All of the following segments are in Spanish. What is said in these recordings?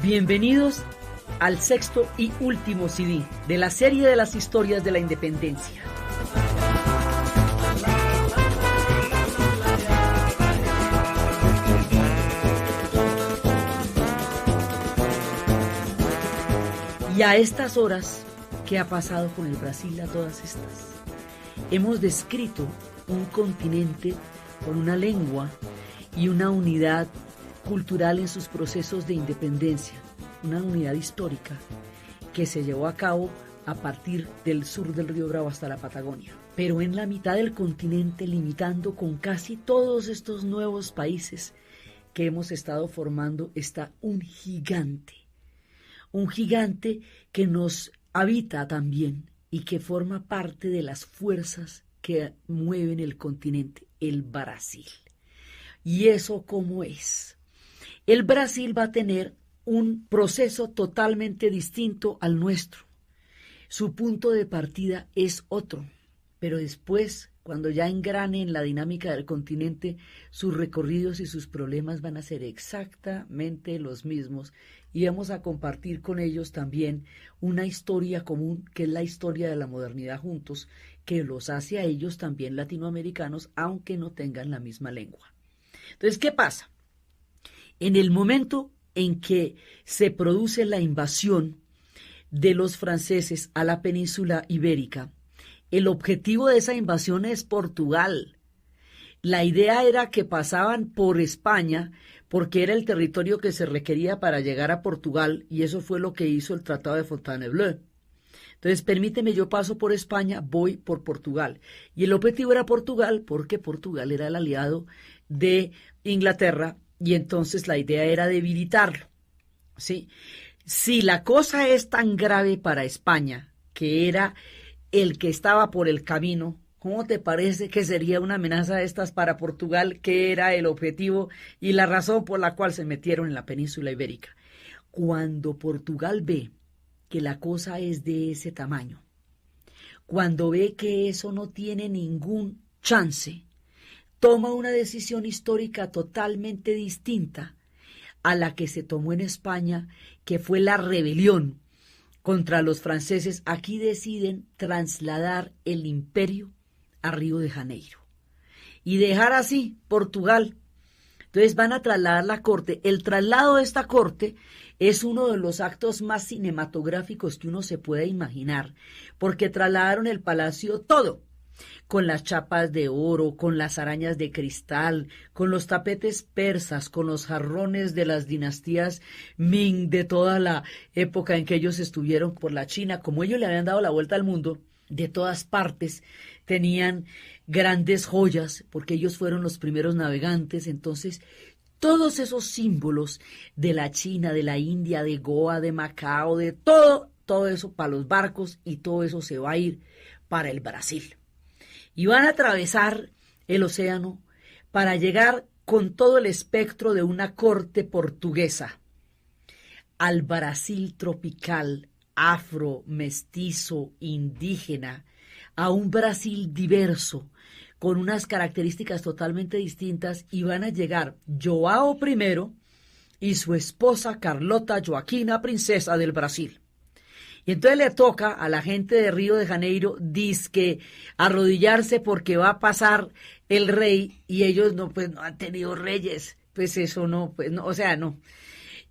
Bienvenidos al sexto y último CD de la serie de las historias de la independencia. Y a estas horas, ¿qué ha pasado con el Brasil a todas estas? Hemos descrito un continente con una lengua y una unidad cultural en sus procesos de independencia, una unidad histórica que se llevó a cabo a partir del sur del Río Bravo hasta la Patagonia. Pero en la mitad del continente, limitando con casi todos estos nuevos países que hemos estado formando, está un gigante que nos habita también y que forma parte de las fuerzas que mueven el continente, el Brasil. ¿Y eso cómo es? El Brasil va a tener un proceso totalmente distinto al nuestro. Su punto de partida es otro, pero después, cuando ya engrane en la dinámica del continente, sus recorridos y sus problemas van a ser exactamente los mismos y vamos a compartir con ellos también una historia común, que es la historia de la modernidad juntos, que los hace a ellos también latinoamericanos, aunque no tengan la misma lengua. Entonces, ¿qué pasa? En el momento en que se produce la invasión de los franceses a la península ibérica, el objetivo de esa invasión es Portugal. La idea era que pasaban por España porque era el territorio que se requería para llegar a Portugal, y eso fue lo que hizo el Tratado de Fontainebleau. Entonces, permíteme, yo paso por España, voy por Portugal. Y el objetivo era Portugal porque Portugal era el aliado de Inglaterra y entonces la idea era debilitarlo. ¿Sí? Si la cosa es tan grave para España, que era el que estaba por el camino, ¿cómo te parece que sería una amenaza de estas para Portugal, que era el objetivo y la razón por la cual se metieron en la península ibérica? Cuando Portugal ve que la cosa es de ese tamaño, cuando ve que eso no tiene ningún chance, toma una decisión histórica totalmente distinta a la que se tomó en España, que fue la rebelión contra los franceses. Aquí deciden trasladar el imperio a Río de Janeiro y dejar así Portugal. Entonces van a trasladar la corte. El traslado de esta corte es uno de los actos más cinematográficos que uno se puede imaginar, porque trasladaron el palacio todo, con las chapas de oro, con las arañas de cristal, con los tapetes persas, con los jarrones de las dinastías Ming, de toda la época en que ellos estuvieron por la China. Como ellos le habían dado la vuelta al mundo, de todas partes tenían grandes joyas, porque ellos fueron los primeros navegantes. Entonces, todos esos símbolos de la China, de la India, de Goa, de Macao, de todo eso para los barcos, y todo eso se va a ir para el Brasil. Y van a atravesar el océano para llegar con todo el espectro de una corte portuguesa al Brasil tropical, afro, mestizo, indígena, a un Brasil diverso, con unas características totalmente distintas, y van a llegar João I y su esposa Carlota Joaquina, princesa del Brasil. Y entonces le toca a la gente de Río de Janeiro dizque arrodillarse porque va a pasar el rey, y ellos no han tenido reyes, pues eso no, o sea, no.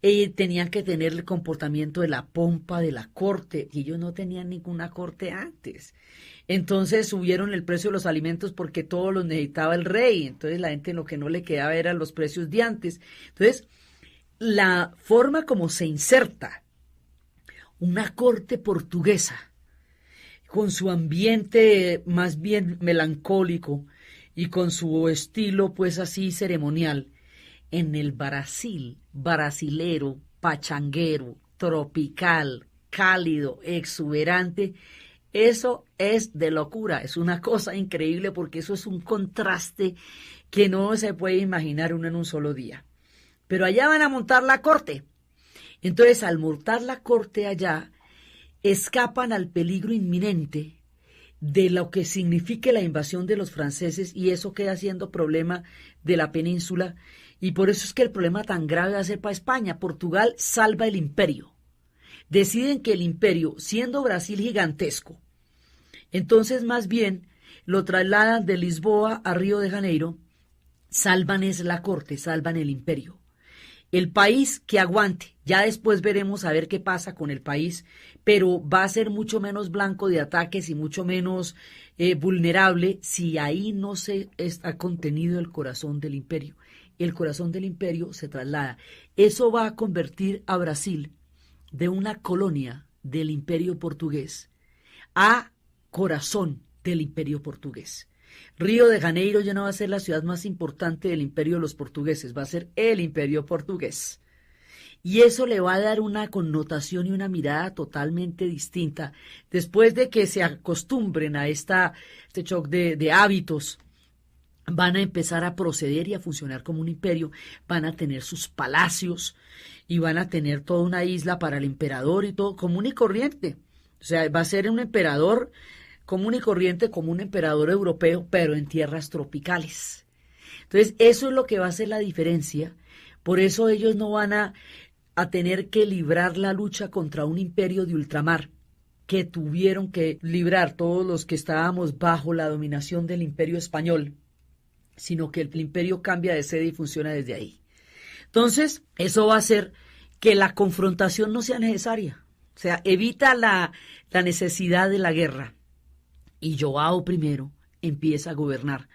Y tenían que tener el comportamiento de la pompa de la corte, y ellos no tenían ninguna corte antes. Entonces subieron el precio de los alimentos porque todos los necesitaba el rey, entonces la gente lo que no le quedaba eran los precios de antes. Entonces, la forma como se inserta una corte portuguesa, con su ambiente más bien melancólico y con su estilo pues así ceremonial, en el Brasil, brasilero, pachanguero, tropical, cálido, exuberante, eso es de locura, es una cosa increíble, porque eso es un contraste que no se puede imaginar uno en un solo día. Pero allá van a montar la corte. Entonces, al montar la corte allá, escapan al peligro inminente de lo que signifique la invasión de los franceses, y eso queda siendo problema de la península. Y por eso es que el problema tan grave va a ser para España. Portugal salva el imperio. Deciden que el imperio, siendo Brasil gigantesco, entonces más bien lo trasladan de Lisboa a Río de Janeiro, salvan es la corte, salvan el imperio. El país que aguante, ya después veremos a ver qué pasa con el país, pero va a ser mucho menos blanco de ataques y mucho menos vulnerable si ahí no se está contenido el corazón del imperio. El corazón del imperio se traslada. Eso va a convertir a Brasil de una colonia del imperio portugués a corazón del imperio portugués. Río de Janeiro ya no va a ser la ciudad más importante del imperio de los portugueses, va a ser el imperio portugués. Y eso le va a dar una connotación y una mirada totalmente distinta. Después de que se acostumbren a este shock de hábitos, van a empezar a proceder y a funcionar como un imperio, van a tener sus palacios y van a tener toda una isla para el emperador y todo común y corriente. O sea, va a ser un emperador común y corriente como un emperador europeo, pero en tierras tropicales. Entonces, eso es lo que va a hacer la diferencia. Por eso ellos no van a tener que librar la lucha contra un imperio de ultramar, que tuvieron que librar todos los que estábamos bajo la dominación del imperio español, sino que el imperio cambia de sede y funciona desde ahí. Entonces, eso va a hacer que la confrontación no sea necesaria. O sea, evita la necesidad de la guerra. Y João I empieza a gobernar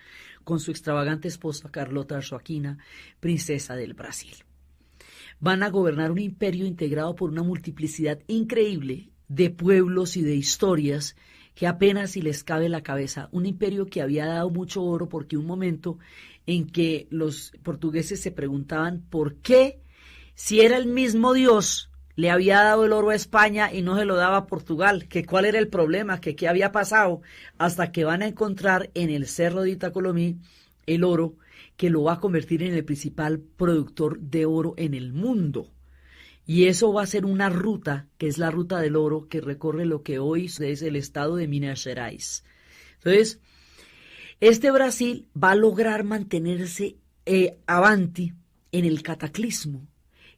con su extravagante esposa Carlota Joaquina, princesa del Brasil. Van a gobernar un imperio integrado por una multiplicidad increíble de pueblos y de historias que apenas si les cabe la cabeza. Un imperio que había dado mucho oro porque un momento en que los portugueses se preguntaban por qué, si era el mismo Dios, le había dado el oro a España y no se lo daba a Portugal, que cuál era el problema, que qué había pasado, hasta que van a encontrar en el Cerro de Itacolomí el oro que lo va a convertir en el principal productor de oro en el mundo. Y eso va a ser una ruta, que es la ruta del oro, que recorre lo que hoy es el estado de Minas Gerais. Entonces, este Brasil va a lograr mantenerse avanti en el cataclismo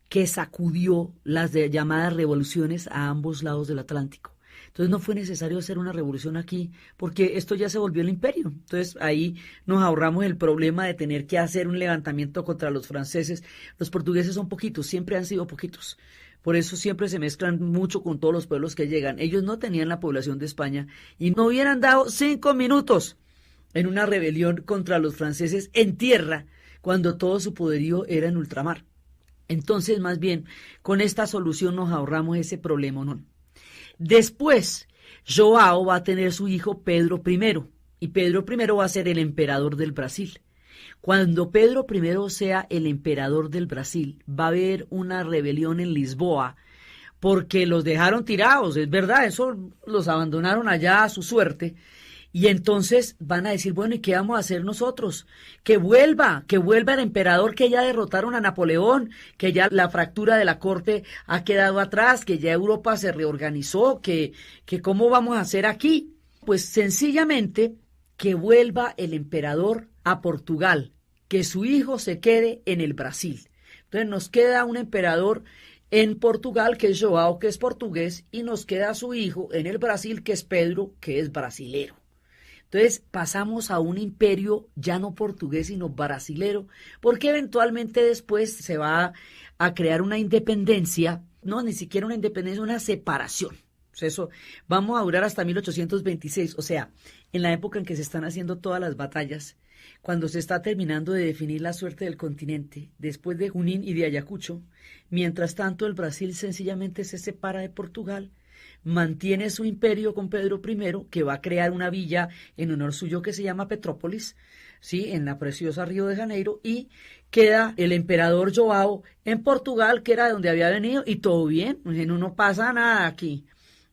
que sacudió las llamadas revoluciones a ambos lados del Atlántico. Entonces no fue necesario hacer una revolución aquí, porque esto ya se volvió el imperio. Entonces ahí nos ahorramos el problema de tener que hacer un levantamiento contra los franceses. Los portugueses son poquitos, siempre han sido poquitos. Por eso siempre se mezclan mucho con todos los pueblos que llegan. Ellos no tenían la población de España y no hubieran dado 5 minutos en una rebelión contra los franceses en tierra, cuando todo su poderío era en ultramar. Entonces, más bien, con esta solución nos ahorramos ese problema, ¿no? Después, João va a tener su hijo Pedro I, y Pedro I va a ser el emperador del Brasil. Cuando Pedro I sea el emperador del Brasil, va a haber una rebelión en Lisboa, porque los dejaron tirados, es verdad, eso los abandonaron allá a su suerte. Y entonces van a decir, bueno, ¿y qué vamos a hacer nosotros? Que vuelva el emperador, que ya derrotaron a Napoleón, que ya la fractura de la corte ha quedado atrás, que ya Europa se reorganizó, que ¿cómo vamos a hacer aquí? Pues sencillamente que vuelva el emperador a Portugal, que su hijo se quede en el Brasil. Entonces nos queda un emperador en Portugal, que es João, que es portugués, y nos queda su hijo en el Brasil, que es Pedro, que es brasilero. Entonces pasamos a un imperio ya no portugués, sino brasilero, porque eventualmente después se va a crear una independencia, no, ni siquiera una independencia, una separación. O sea, eso vamos a durar hasta 1826, o sea, en la época en que se están haciendo todas las batallas, cuando se está terminando de definir la suerte del continente, después de Junín y de Ayacucho. Mientras tanto, el Brasil sencillamente se separa de Portugal, mantiene su imperio con Pedro I, que va a crear una villa en honor suyo que se llama Petrópolis, ¿sí?, en la preciosa Río de Janeiro, y queda el emperador João en Portugal, que era de donde había venido, y todo bien, no pasa nada aquí.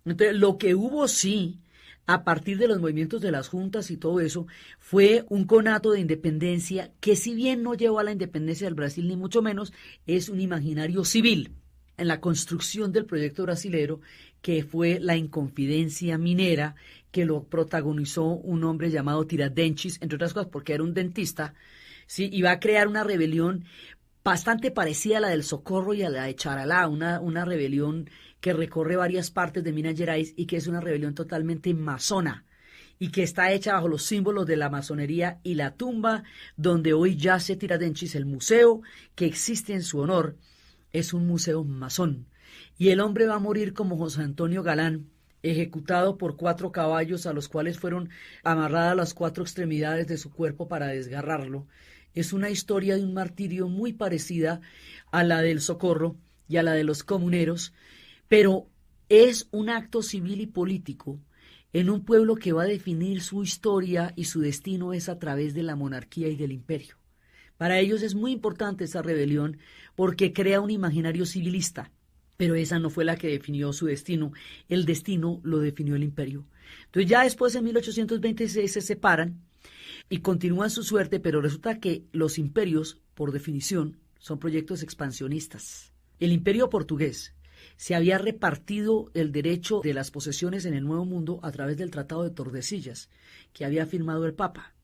Entonces, lo que hubo sí, a partir de los movimientos de las juntas y todo eso, fue un conato de independencia que, si bien no llevó a la independencia del Brasil, ni mucho menos, es un imaginario civil en la construcción del proyecto brasilero, que fue la Inconfidencia Minera, que lo protagonizó un hombre llamado Tiradentes, entre otras cosas porque era un dentista, ¿sí? Y va a crear una rebelión bastante parecida a la del Socorro y a la de Charalá, una rebelión que recorre varias partes de Minas Gerais y que es una rebelión totalmente masona y que está hecha bajo los símbolos de la masonería, y la tumba donde hoy yace Tiradentes, el museo que existe en su honor, es un museo masón. Y el hombre va a morir como José Antonio Galán, ejecutado por 4 caballos a los cuales fueron amarradas las 4 extremidades de su cuerpo para desgarrarlo. Es una historia de un martirio muy parecida a la del Socorro y a la de los comuneros, pero es un acto civil y político en un pueblo que va a definir su historia y su destino es a través de la monarquía y del imperio. Para ellos es muy importante esa rebelión porque crea un imaginario civilista, pero esa no fue la que definió su destino. El destino lo definió el imperio. Entonces ya después en 1826 se separan y continúan su suerte, pero resulta que los imperios, por definición, son proyectos expansionistas. El imperio portugués se había repartido el derecho de las posesiones en el Nuevo Mundo a través del Tratado de Tordesillas, que había firmado el Papa.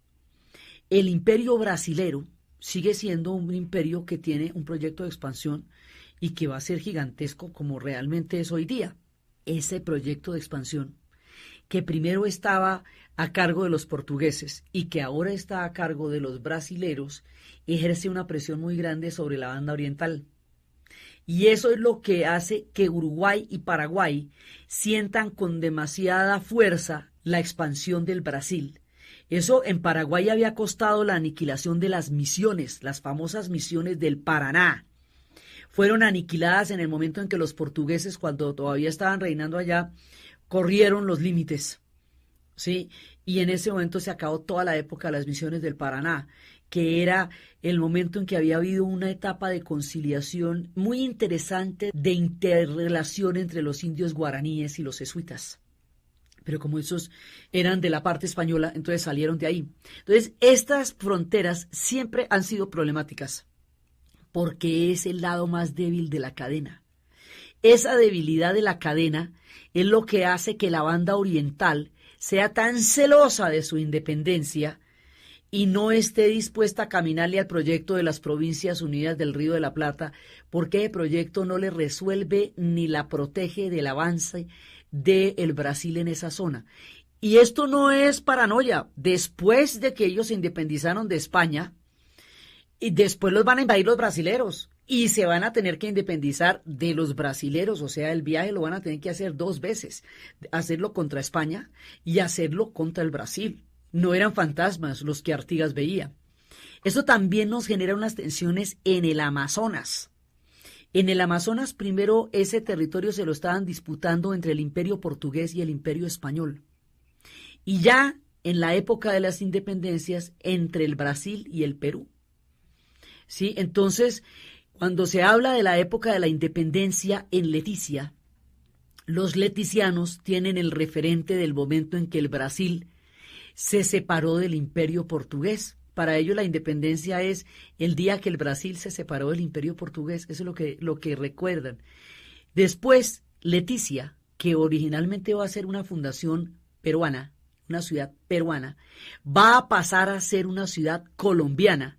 El imperio brasilero sigue siendo un imperio que tiene un proyecto de expansión y que va a ser gigantesco como realmente es hoy día. Ese proyecto de expansión, que primero estaba a cargo de los portugueses y que ahora está a cargo de los brasileros, ejerce una presión muy grande sobre la banda oriental. Y eso es lo que hace que Uruguay y Paraguay sientan con demasiada fuerza la expansión del Brasil. Eso en Paraguay había costado la aniquilación de las misiones, las famosas misiones del Paraná. Fueron aniquiladas en el momento en que los portugueses, cuando todavía estaban reinando allá, corrieron los límites, ¿sí? Y en ese momento se acabó toda la época de las misiones del Paraná, que era el momento en que había habido una etapa de conciliación muy interesante de interrelación entre los indios guaraníes y los jesuitas. Pero como esos eran de la parte española, entonces salieron de ahí. Entonces, estas fronteras siempre han sido problemáticas, porque es el lado más débil de la cadena. Esa debilidad de la cadena es lo que hace que la banda oriental sea tan celosa de su independencia y no esté dispuesta a caminarle al proyecto de las Provincias Unidas del Río de la Plata, porque el proyecto no le resuelve ni la protege del avance del Brasil en esa zona. Y esto no es paranoia. Después de que ellos se independizaron de España, y después los van a invadir los brasileros y se van a tener que independizar de los brasileros, o sea, el viaje lo van a tener que hacer 2 veces, hacerlo contra España y hacerlo contra el Brasil. No eran fantasmas los que Artigas veía. Eso también nos genera unas tensiones en el Amazonas. En el Amazonas, primero, ese territorio se lo estaban disputando entre el Imperio Portugués y el Imperio Español. Y ya en la época de las independencias, entre el Brasil y el Perú. ¿Sí? Entonces, cuando se habla de la época de la independencia en Leticia, los leticianos tienen el referente del momento en que el Brasil se separó del Imperio Portugués. Para ellos la independencia es el día que el Brasil se separó del Imperio Portugués. Eso es lo que recuerdan. Después, Leticia, que originalmente va a ser una fundación peruana, una ciudad peruana, va a pasar a ser una ciudad colombiana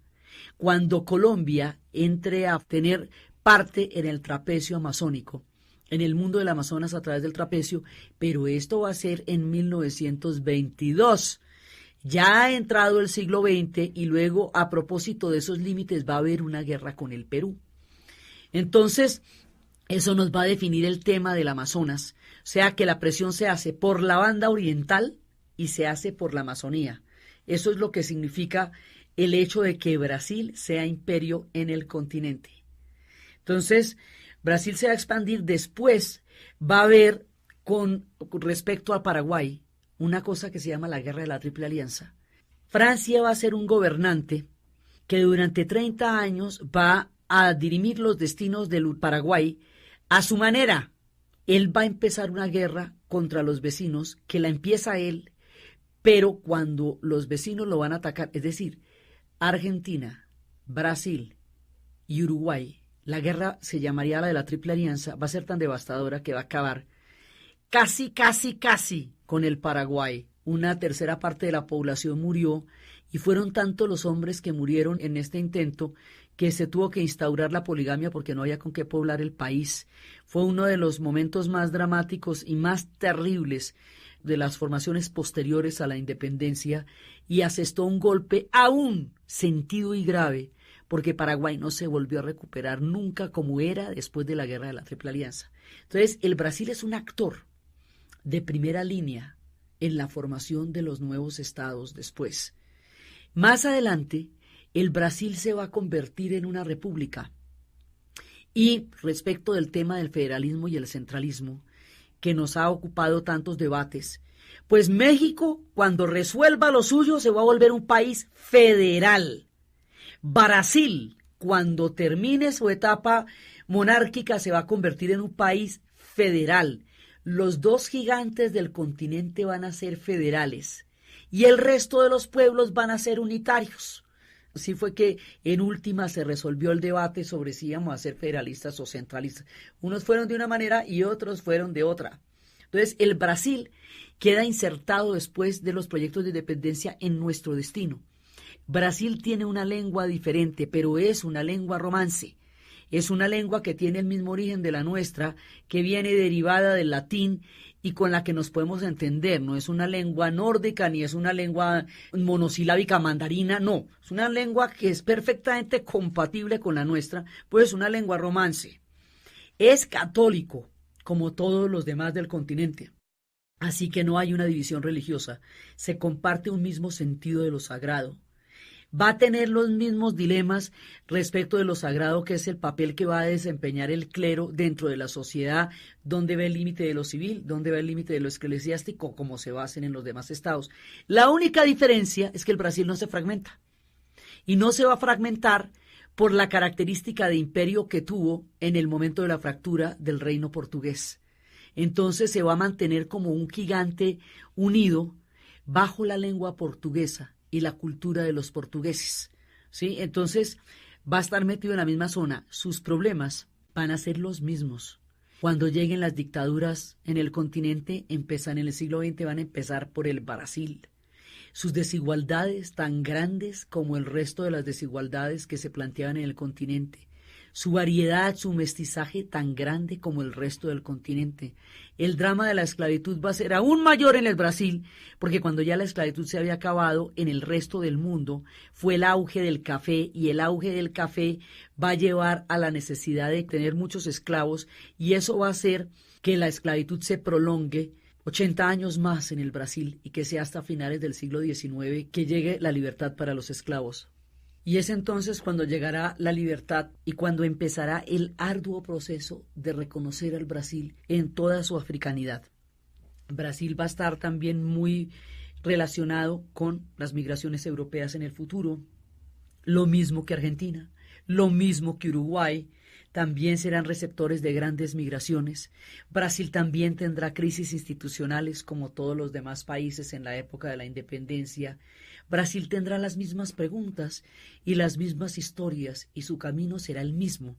cuando Colombia entre a tener parte en el trapecio amazónico, en el mundo del Amazonas a través del trapecio, pero esto va a ser en 1922. Ya ha entrado el siglo XX y luego, a propósito de esos límites, va a haber una guerra con el Perú. Entonces, eso nos va a definir el tema del Amazonas, o sea que la presión se hace por la banda oriental y se hace por la Amazonía. Eso es lo que significa el hecho de que Brasil sea imperio en el continente. Entonces, Brasil se va a expandir. Después va a haber, con respecto a Paraguay, una cosa que se llama la Guerra de la Triple Alianza. Francia va a ser un gobernante que durante 30 años va a dirimir los destinos del Paraguay a su manera. Él va a empezar una guerra contra los vecinos, que la empieza él, pero cuando los vecinos lo van a atacar, es decir, Argentina, Brasil y Uruguay, la guerra se llamaría la de la Triple Alianza, va a ser tan devastadora que va a acabar casi con el Paraguay. Una tercera parte de la población murió y fueron tantos los hombres que murieron en este intento que se tuvo que instaurar la poligamia porque no había con qué poblar el país. Fue uno de los momentos más dramáticos y más terribles de las formaciones posteriores a la independencia y asestó un golpe aún sentido y grave porque Paraguay no se volvió a recuperar nunca como era después de la Guerra de la Triple Alianza. Entonces, el Brasil es un actor de primera línea en la formación de los nuevos estados después. Más adelante, el Brasil se va a convertir en una república. Y respecto del tema del federalismo y el centralismo, que nos ha ocupado tantos debates, pues México, cuando resuelva lo suyo, se va a volver un país federal. Brasil, cuando termine su etapa monárquica, se va a convertir en un país federal. Los dos gigantes del continente van a ser federales y el resto de los pueblos van a ser unitarios. Así fue que en última se resolvió el debate sobre si íbamos a ser federalistas o centralistas. Unos fueron de una manera y otros fueron de otra. Entonces, el Brasil queda insertado después de los proyectos de independencia en nuestro destino. Brasil tiene una lengua diferente, pero es una lengua romance. Es una lengua que tiene el mismo origen de la nuestra, que viene derivada del latín y con la que nos podemos entender. No es una lengua nórdica ni es una lengua monosilábica mandarina, no. Es una lengua que es perfectamente compatible con la nuestra, pues es una lengua romance. Es católico, como todos los demás del continente. Así que no hay una división religiosa. Se comparte un mismo sentido de lo sagrado. Va a tener los mismos dilemas respecto de lo sagrado, que es el papel que va a desempeñar el clero dentro de la sociedad, dónde va el límite de lo civil, dónde va el límite de lo eclesiástico, como se basen en los demás estados. La única diferencia es que el Brasil no se fragmenta y no se va a fragmentar por la característica de imperio que tuvo en el momento de la fractura del reino portugués. Entonces se va a mantener como un gigante unido bajo la lengua portuguesa y la cultura de los portugueses, ¿sí? Entonces va a estar metido en la misma zona. Sus problemas van a ser los mismos. Cuando lleguen las dictaduras en el continente, empiezan en el siglo XX, van a empezar por el Brasil. Sus desigualdades tan grandes como el resto de las desigualdades que se planteaban en el continente. Su variedad, su mestizaje tan grande como el resto del continente. El drama de la esclavitud va a ser aún mayor en el Brasil, porque cuando ya la esclavitud se había acabado en el resto del mundo, fue el auge del café, y el auge del café va a llevar a la necesidad de tener muchos esclavos, y eso va a hacer que la esclavitud se prolongue 80 años más en el Brasil, y que sea hasta finales del siglo XIX que llegue la libertad para los esclavos. Y es entonces cuando llegará la libertad y cuando empezará el arduo proceso de reconocer al Brasil en toda su africanidad. Brasil va a estar también muy relacionado con las migraciones europeas en el futuro, lo mismo que Argentina, lo mismo que Uruguay. También serán receptores de grandes migraciones. Brasil también tendrá crisis institucionales como todos los demás países en la época de la independencia. Brasil tendrá las mismas preguntas y las mismas historias, y su camino será el mismo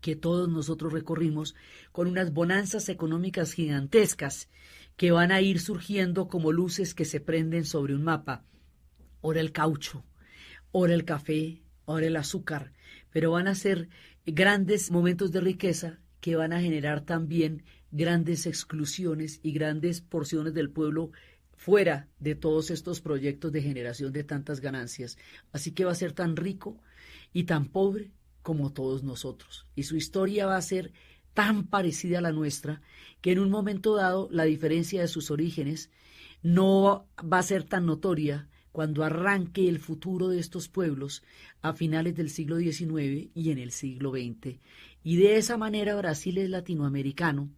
que todos nosotros recorrimos, con unas bonanzas económicas gigantescas que van a ir surgiendo como luces que se prenden sobre un mapa. Ora el caucho, ora el café, ora el azúcar, pero van a ser grandes momentos de riqueza que van a generar también grandes exclusiones y grandes porciones del pueblo fuera de todos estos proyectos de generación de tantas ganancias. Así que va a ser tan rico y tan pobre como todos nosotros. Y su historia va a ser tan parecida a la nuestra que en un momento dado la diferencia de sus orígenes no va a ser tan notoria cuando arranque el futuro de estos pueblos a finales del siglo XIX y en el siglo XX. Y de esa manera Brasil es latinoamericano,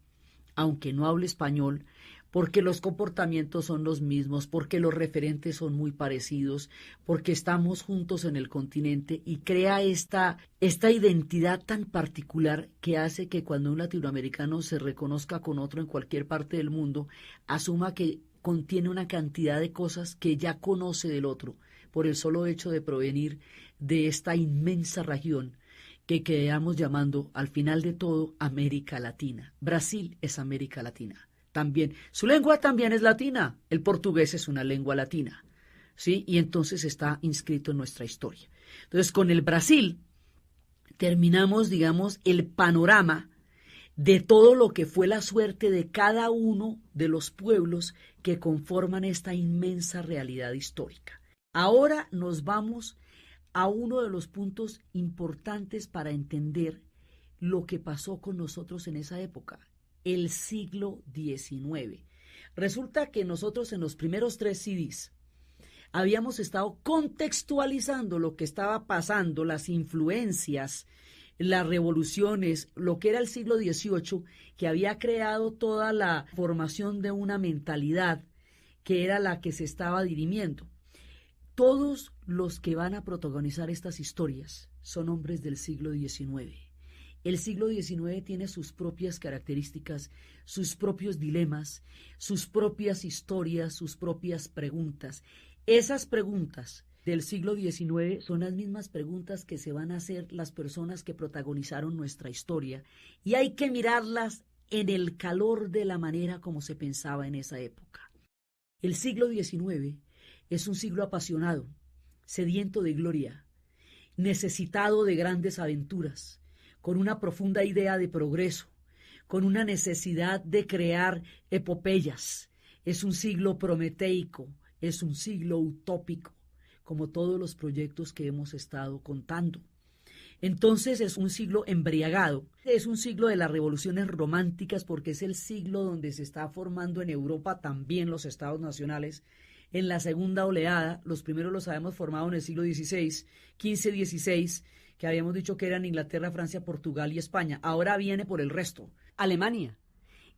aunque no hable español, porque los comportamientos son los mismos, porque los referentes son muy parecidos, porque estamos juntos en el continente y crea esta identidad tan particular que hace que cuando un latinoamericano se reconozca con otro en cualquier parte del mundo, asuma que contiene una cantidad de cosas que ya conoce del otro, por el solo hecho de provenir de esta inmensa región que quedamos llamando, al final de todo, América Latina. Brasil es América Latina. También, su lengua también es latina, el portugués es una lengua latina, ¿sí? Y entonces está inscrito en nuestra historia. Entonces, con el Brasil terminamos, digamos, el panorama de todo lo que fue la suerte de cada uno de los pueblos que conforman esta inmensa realidad histórica. Ahora nos vamos a uno de los puntos importantes para entender lo que pasó con nosotros en esa época, el siglo XIX. Resulta que nosotros en los primeros 3 CDs habíamos estado contextualizando lo que estaba pasando, las influencias, las revoluciones, lo que era el siglo XVIII, que había creado toda la formación de una mentalidad que era la que se estaba dirimiendo. Todos los que van a protagonizar estas historias son hombres del siglo XIX. El siglo XIX tiene sus propias características, sus propios dilemas, sus propias historias, sus propias preguntas. Esas preguntas del siglo XIX son las mismas preguntas que se van a hacer las personas que protagonizaron nuestra historia, y hay que mirarlas en el calor de la manera como se pensaba en esa época. El siglo XIX es un siglo apasionado, sediento de gloria, necesitado de grandes aventuras, con una profunda idea de progreso, con una necesidad de crear epopeyas. Es un siglo prometeico, es un siglo utópico, como todos los proyectos que hemos estado contando. Entonces es un siglo embriagado, es un siglo de las revoluciones románticas, porque es el siglo donde se está formando en Europa también los estados nacionales. En la segunda oleada, los primeros los habíamos formado en el siglo XVI, XV-XVI, que habíamos dicho que eran Inglaterra, Francia, Portugal y España. Ahora viene por el resto. Alemania,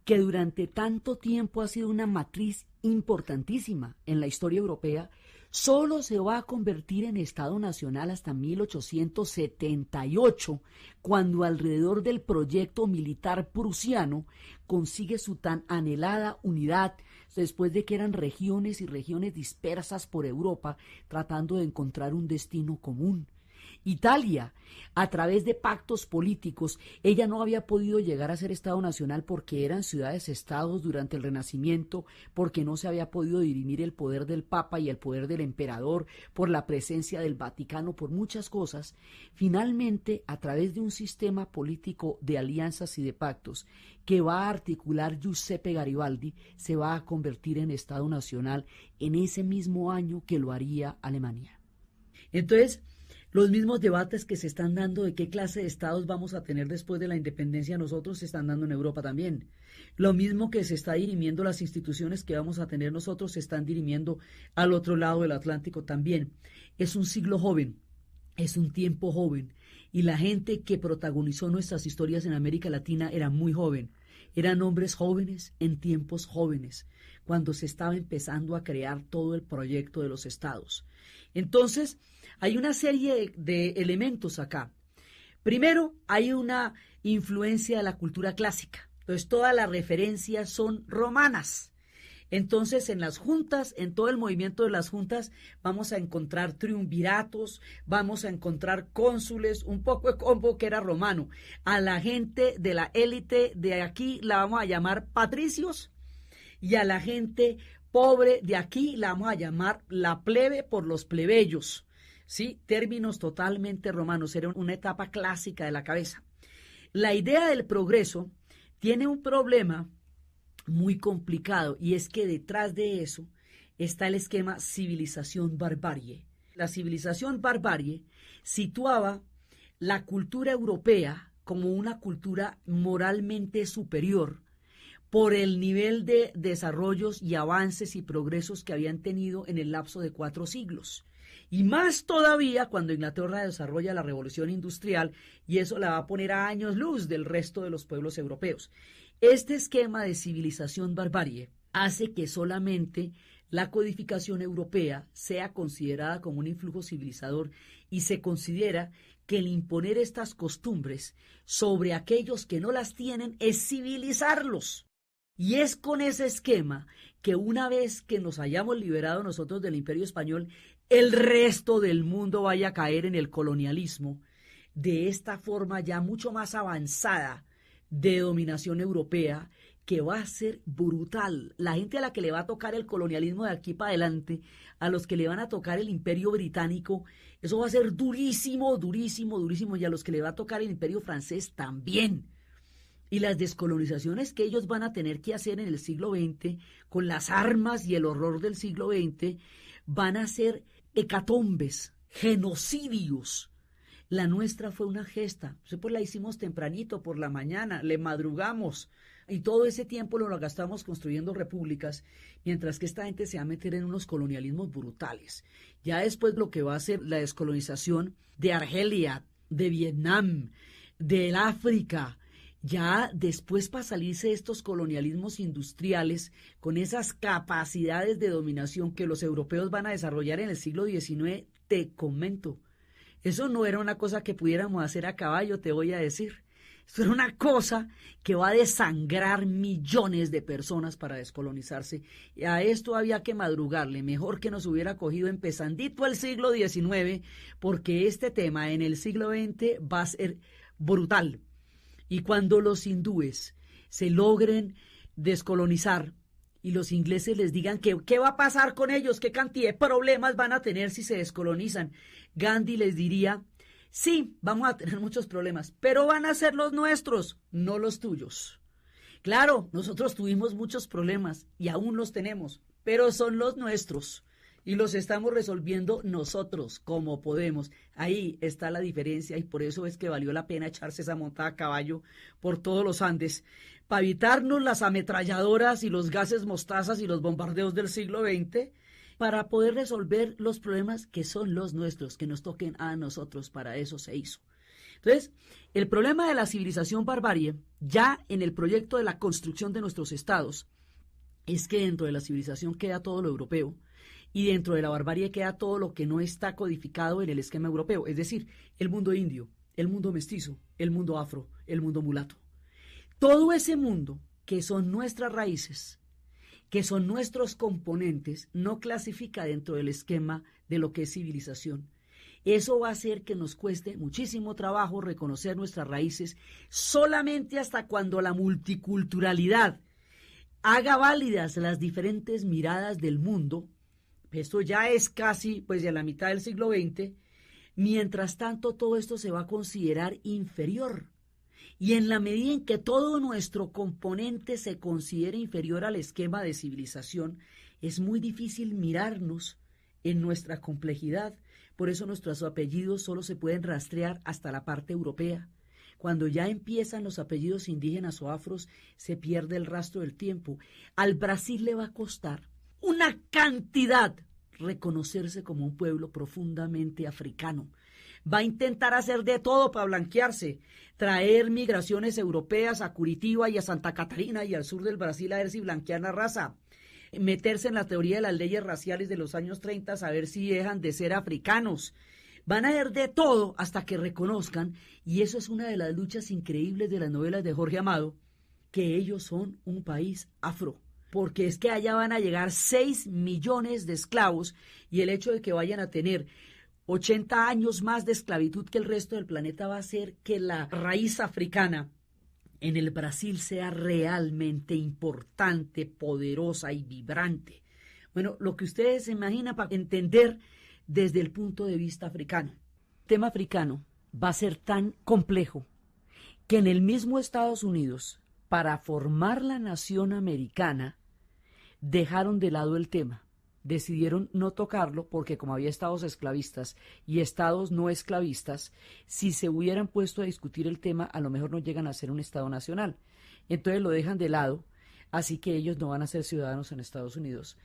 que durante tanto tiempo ha sido una matriz importantísima en la historia europea, solo se va a convertir en Estado Nacional hasta 1878, cuando alrededor del proyecto militar prusiano consigue su tan anhelada unidad, después de que eran regiones y regiones dispersas por Europa, tratando de encontrar un destino común. Italia, a través de pactos políticos, ella no había podido llegar a ser Estado Nacional porque eran ciudades-estados durante el Renacimiento, porque no se había podido dirimir el poder del Papa y el poder del Emperador, por la presencia del Vaticano, por muchas cosas. Finalmente, a través de un sistema político de alianzas y de pactos que va a articular Giuseppe Garibaldi, se va a convertir en Estado Nacional en ese mismo año que lo haría Alemania. Entonces, los mismos debates que se están dando de qué clase de estados vamos a tener después de la independencia nosotros se están dando en Europa también. Lo mismo que se está dirimiendo las instituciones que vamos a tener nosotros se están dirimiendo al otro lado del Atlántico también. Es un siglo joven, es un tiempo joven, y la gente que protagonizó nuestras historias en América Latina era muy joven. Eran hombres jóvenes en tiempos jóvenes, cuando se estaba empezando a crear todo el proyecto de los estados. Entonces, hay una serie de elementos acá. Primero, hay una influencia de la cultura clásica. Entonces, todas las referencias son romanas. Entonces, en las juntas, en todo el movimiento de las juntas, vamos a encontrar triunviratos, vamos a encontrar cónsules, un poco de combo que era romano. A la gente de la élite de aquí la vamos a llamar patricios, y a la gente pobre de aquí la vamos a llamar la plebe por los plebeyos. ¿Sí? Términos totalmente romanos, era una etapa clásica de la cabeza. La idea del progreso tiene un problema muy complicado, y es que detrás de eso está el esquema civilización-barbarie. La civilización-barbarie situaba la cultura europea como una cultura moralmente superior por el nivel de desarrollos y avances y progresos que habían tenido en el lapso de 4 siglos. Y más todavía cuando Inglaterra desarrolla la revolución industrial, y eso la va a poner a años luz del resto de los pueblos europeos. Este esquema de civilización-barbarie hace que solamente la codificación europea sea considerada como un influjo civilizador, y se considera que el imponer estas costumbres sobre aquellos que no las tienen es civilizarlos. Y es con ese esquema que, una vez que nos hayamos liberado nosotros del Imperio Español, el resto del mundo vaya a caer en el colonialismo de esta forma ya mucho más avanzada de dominación europea que va a ser brutal. La gente a la que le va a tocar el colonialismo de aquí para adelante, a los que le van a tocar el imperio británico, eso va a ser durísimo, durísimo, durísimo, y a los que le va a tocar el imperio francés también. Y las descolonizaciones que ellos van a tener que hacer en el siglo XX, con las armas y el horror del siglo XX, van a ser hecatombes, genocidios. La nuestra fue una gesta, pues la hicimos tempranito, por la mañana, le madrugamos, y todo ese tiempo lo gastamos construyendo repúblicas, mientras que esta gente se va a meter en unos colonialismos brutales. Ya después lo que va a ser la descolonización de Argelia, de Vietnam, del África, ya después para salirse de estos colonialismos industriales, con esas capacidades de dominación que los europeos van a desarrollar en el siglo XIX, te comento, eso no era una cosa que pudiéramos hacer a caballo, te voy a decir. Esto era una cosa que va a desangrar millones de personas para descolonizarse. Y a esto había que madrugarle, mejor que nos hubiera cogido empezandito el siglo XIX, porque este tema en el siglo XX va a ser brutal. Y cuando los hindúes se logren descolonizar y los ingleses les digan que qué va a pasar con ellos, qué cantidad de problemas van a tener si se descolonizan, Gandhi les diría, sí, vamos a tener muchos problemas, pero van a ser los nuestros, no los tuyos. Claro, nosotros tuvimos muchos problemas y aún los tenemos, pero son los nuestros. Y los estamos resolviendo nosotros como podemos. Ahí está la diferencia y por eso es que valió la pena echarse esa montada a caballo por todos los Andes, para evitarnos las ametralladoras y los gases mostazas y los bombardeos del siglo XX, para poder resolver los problemas que son los nuestros, que nos toquen a nosotros. Para eso se hizo. Entonces, el problema de la civilización barbarie, ya en el proyecto de la construcción de nuestros estados, es que dentro de la civilización queda todo lo europeo y dentro de la barbarie queda todo lo que no está codificado en el esquema europeo, es decir, el mundo indio, el mundo mestizo, el mundo afro, el mundo mulato. Todo ese mundo que son nuestras raíces, que son nuestros componentes, no clasifica dentro del esquema de lo que es civilización. Eso va a hacer que nos cueste muchísimo trabajo reconocer nuestras raíces solamente hasta cuando la multiculturalidad haga válidas las diferentes miradas del mundo. Esto ya es casi pues a la mitad del siglo XX. Mientras tanto, todo esto se va a considerar inferior. Y en la medida en que todo nuestro componente se considere inferior al esquema de civilización, es muy difícil mirarnos en nuestra complejidad. Por eso nuestros apellidos solo se pueden rastrear hasta la parte europea. Cuando ya empiezan los apellidos indígenas o afros, se pierde el rastro del tiempo. Al Brasil le va a costar una cantidad reconocerse como un pueblo profundamente africano. Va a intentar hacer de todo para blanquearse, traer migraciones europeas a Curitiba y a Santa Catarina y al sur del Brasil a ver si blanquean la raza, meterse en la teoría de las leyes raciales de los años 30 a ver si dejan de ser africanos. Van a hacer de todo hasta que reconozcan, y eso es una de las luchas increíbles de las novelas de Jorge Amado, que ellos son un país afro. Porque es que allá van a llegar 6 millones de esclavos y el hecho de que vayan a tener 80 años más de esclavitud que el resto del planeta va a hacer que la raíz africana en el Brasil sea realmente importante, poderosa y vibrante. Bueno, lo que ustedes se imaginan para entender desde el punto de vista africano. El tema africano va a ser tan complejo que en el mismo Estados Unidos, para formar la nación americana, dejaron de lado el tema, decidieron no tocarlo porque como había estados esclavistas y estados no esclavistas, si se hubieran puesto a discutir el tema, a lo mejor no llegan a ser un estado nacional. Entonces lo dejan de lado, así que ellos no van a ser ciudadanos en Estados Unidos.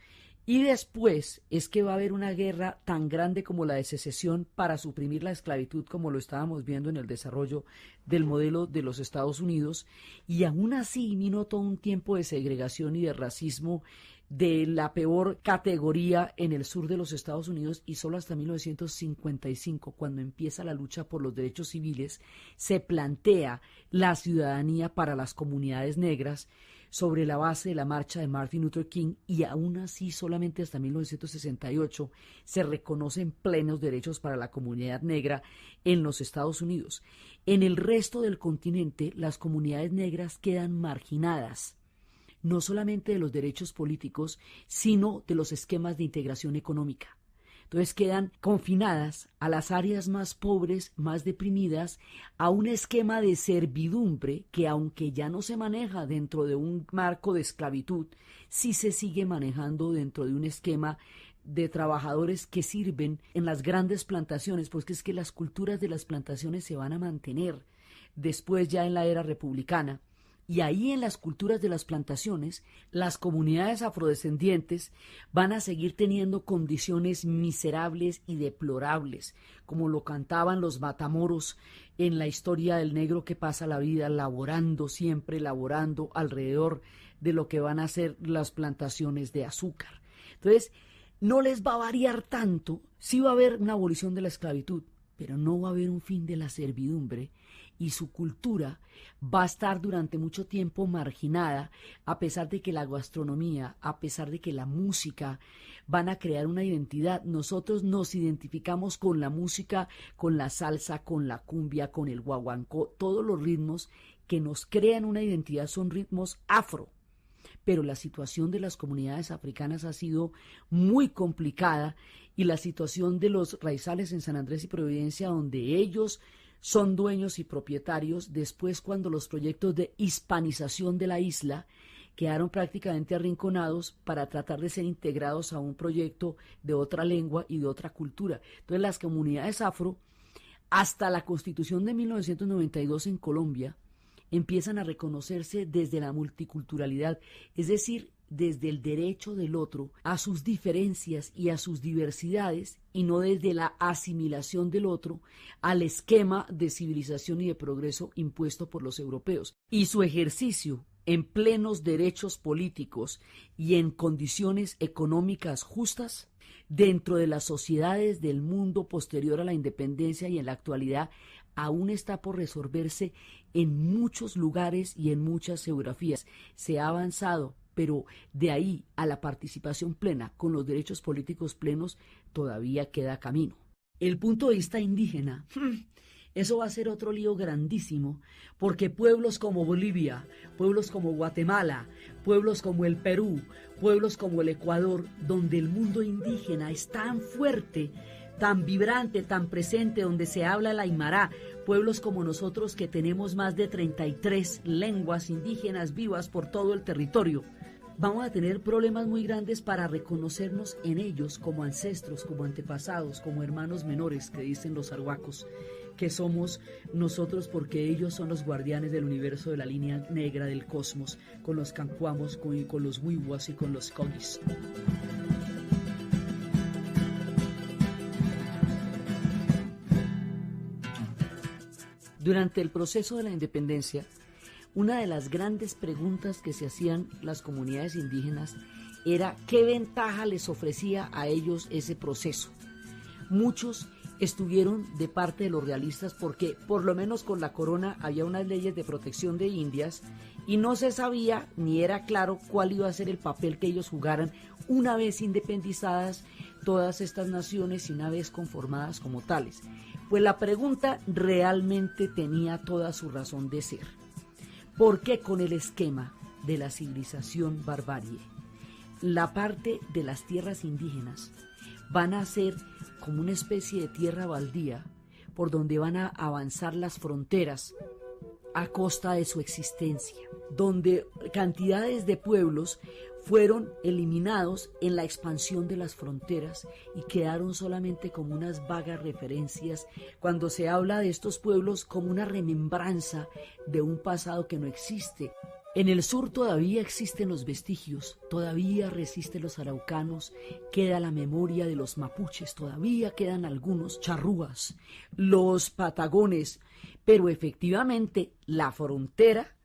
Y después es que va a haber una guerra tan grande como la de secesión para suprimir la esclavitud, como lo estábamos viendo en el desarrollo del modelo de los Estados Unidos, y aún así vino todo un tiempo de segregación y de racismo de la peor categoría en el sur de los Estados Unidos, y solo hasta 1955, cuando empieza la lucha por los derechos civiles, se plantea la ciudadanía para las comunidades negras, sobre la base de la marcha de Martin Luther King, y aún así solamente hasta 1968 se reconocen plenos derechos para la comunidad negra en los Estados Unidos. En el resto del continente, las comunidades negras quedan marginadas, no solamente de los derechos políticos, sino de los esquemas de integración económica. Entonces quedan confinadas a las áreas más pobres, más deprimidas, a un esquema de servidumbre que, aunque ya no se maneja dentro de un marco de esclavitud, sí se sigue manejando dentro de un esquema de trabajadores que sirven en las grandes plantaciones, porque es que las culturas de las plantaciones se van a mantener después ya en la era republicana. Y ahí en las culturas de las plantaciones, las comunidades afrodescendientes van a seguir teniendo condiciones miserables y deplorables, como lo cantaban los matamoros en la historia del negro que pasa la vida laborando, siempre laborando alrededor de lo que van a ser las plantaciones de azúcar. Entonces, no les va a variar tanto, sí va a haber una abolición de la esclavitud, pero no va a haber un fin de la servidumbre, y su cultura va a estar durante mucho tiempo marginada, a pesar de que la gastronomía, a pesar de que la música van a crear una identidad. Nosotros nos identificamos con la música, con la salsa, con la cumbia, con el guaguancó, todos los ritmos que nos crean una identidad son ritmos afro. Pero la situación de las comunidades africanas ha sido muy complicada, y la situación de los raizales en San Andrés y Providencia, donde ellos son dueños y propietarios, después cuando los proyectos de hispanización de la isla quedaron prácticamente arrinconados para tratar de ser integrados a un proyecto de otra lengua y de otra cultura. Entonces las comunidades afro, hasta la Constitución de 1992 en Colombia, empiezan a reconocerse desde la multiculturalidad, es decir, desde el derecho del otro a sus diferencias y a sus diversidades, y no desde la asimilación del otro al esquema de civilización y de progreso impuesto por los europeos. Y su ejercicio en plenos derechos políticos y en condiciones económicas justas dentro de las sociedades del mundo posterior a la independencia y en la actualidad aún está por resolverse en muchos lugares y en muchas geografías. Se ha avanzado, pero de ahí a la participación plena con los derechos políticos plenos todavía queda camino. El punto de vista indígena, eso va a ser otro lío grandísimo, porque pueblos como Bolivia, pueblos como Guatemala, pueblos como el Perú, pueblos como el Ecuador, donde el mundo indígena es tan fuerte, tan vibrante, tan presente, donde se habla el aymara, pueblos como nosotros que tenemos más de 33 lenguas indígenas vivas por todo el territorio, vamos a tener problemas muy grandes para reconocernos en ellos como ancestros, como antepasados, como hermanos menores, que dicen los arhuacos, que somos nosotros, porque ellos son los guardianes del universo, de la línea negra del cosmos, con los cancuamos, con los wiwas y con los cogis. Durante el proceso de la independencia, una de las grandes preguntas que se hacían las comunidades indígenas era qué ventaja les ofrecía a ellos ese proceso. Muchos estuvieron de parte de los realistas porque por lo menos con la corona había unas leyes de protección de indias y no se sabía ni era claro cuál iba a ser el papel que ellos jugaran una vez independizadas todas estas naciones y una vez conformadas como tales. Pues la pregunta realmente tenía toda su razón de ser. ¿Por qué con el esquema de la civilización barbarie, la parte de las tierras indígenas van a ser como una especie de tierra baldía por donde van a avanzar las fronteras a costa de su existencia, donde cantidades de pueblos fueron eliminados en la expansión de las fronteras y quedaron solamente como unas vagas referencias cuando se habla de estos pueblos como una remembranza de un pasado que no existe? En el sur todavía existen los vestigios, todavía resisten los araucanos, queda la memoria de los mapuches, todavía quedan algunos charrúas, los patagones, pero efectivamente la frontera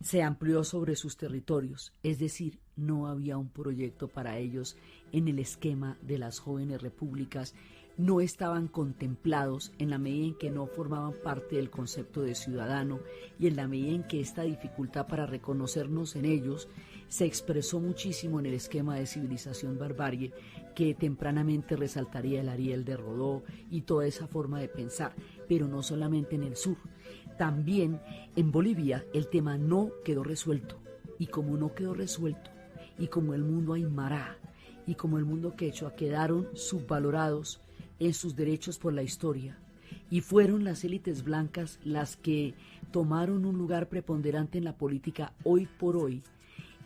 se amplió sobre sus territorios, es decir, no había un proyecto para ellos en el esquema de las jóvenes repúblicas no estaban contemplados en la medida en que no formaban parte del concepto de ciudadano y en la medida en que esta dificultad para reconocernos en ellos se expresó muchísimo en el esquema de civilización-barbarie que tempranamente resaltaría el Ariel de Rodó y toda esa forma de pensar, pero no solamente en el sur. También en Bolivia el tema no quedó resuelto, y como no quedó resuelto, y como el mundo aymara, y como el mundo quechua quedaron subvalorados en sus derechos por la historia, y fueron las élites blancas las que tomaron un lugar preponderante en la política hoy por hoy,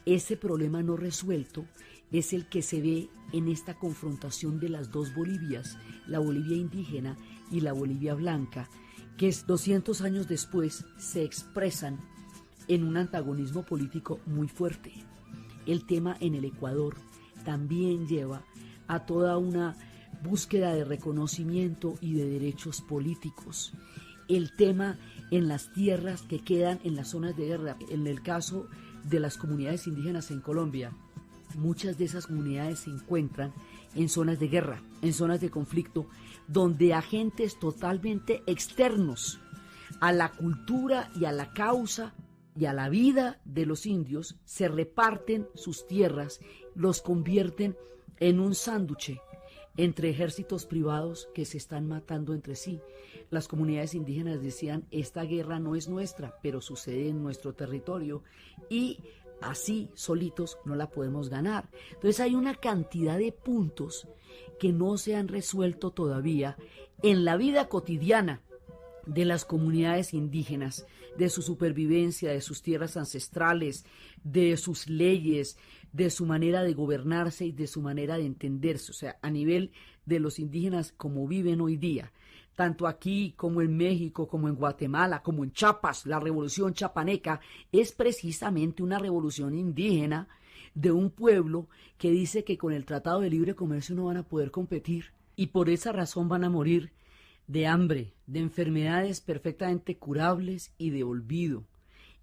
ese problema no resuelto es el que se ve en esta confrontación de las dos Bolivias, la Bolivia indígena y la Bolivia blanca, que 200 años después se expresan en un antagonismo político muy fuerte. El tema en el Ecuador también lleva a toda una búsqueda de reconocimiento y de derechos políticos. El tema en las tierras que quedan en las zonas de guerra, en el caso de las comunidades indígenas en Colombia, muchas de esas comunidades se encuentran en zonas de guerra, en zonas de conflicto, donde agentes totalmente externos a la cultura y a la causa y a la vida de los indios se reparten sus tierras, los convierten en un sánduche entre ejércitos privados que se están matando entre sí. Las comunidades indígenas decían, esta guerra no es nuestra, pero sucede en nuestro territorio y así solitos no la podemos ganar. Entonces hay una cantidad de puntos que no se han resuelto todavía en la vida cotidiana de las comunidades indígenas, de su supervivencia, de sus tierras ancestrales, de sus leyes, de su manera de gobernarse y de su manera de entenderse, o sea, a nivel de los indígenas como viven hoy día, tanto aquí como en México, como en Guatemala, como en Chiapas. La revolución chapaneca es precisamente una revolución indígena de un pueblo que dice que con el Tratado de Libre Comercio no van a poder competir y por esa razón van a morir de hambre, de enfermedades perfectamente curables y de olvido,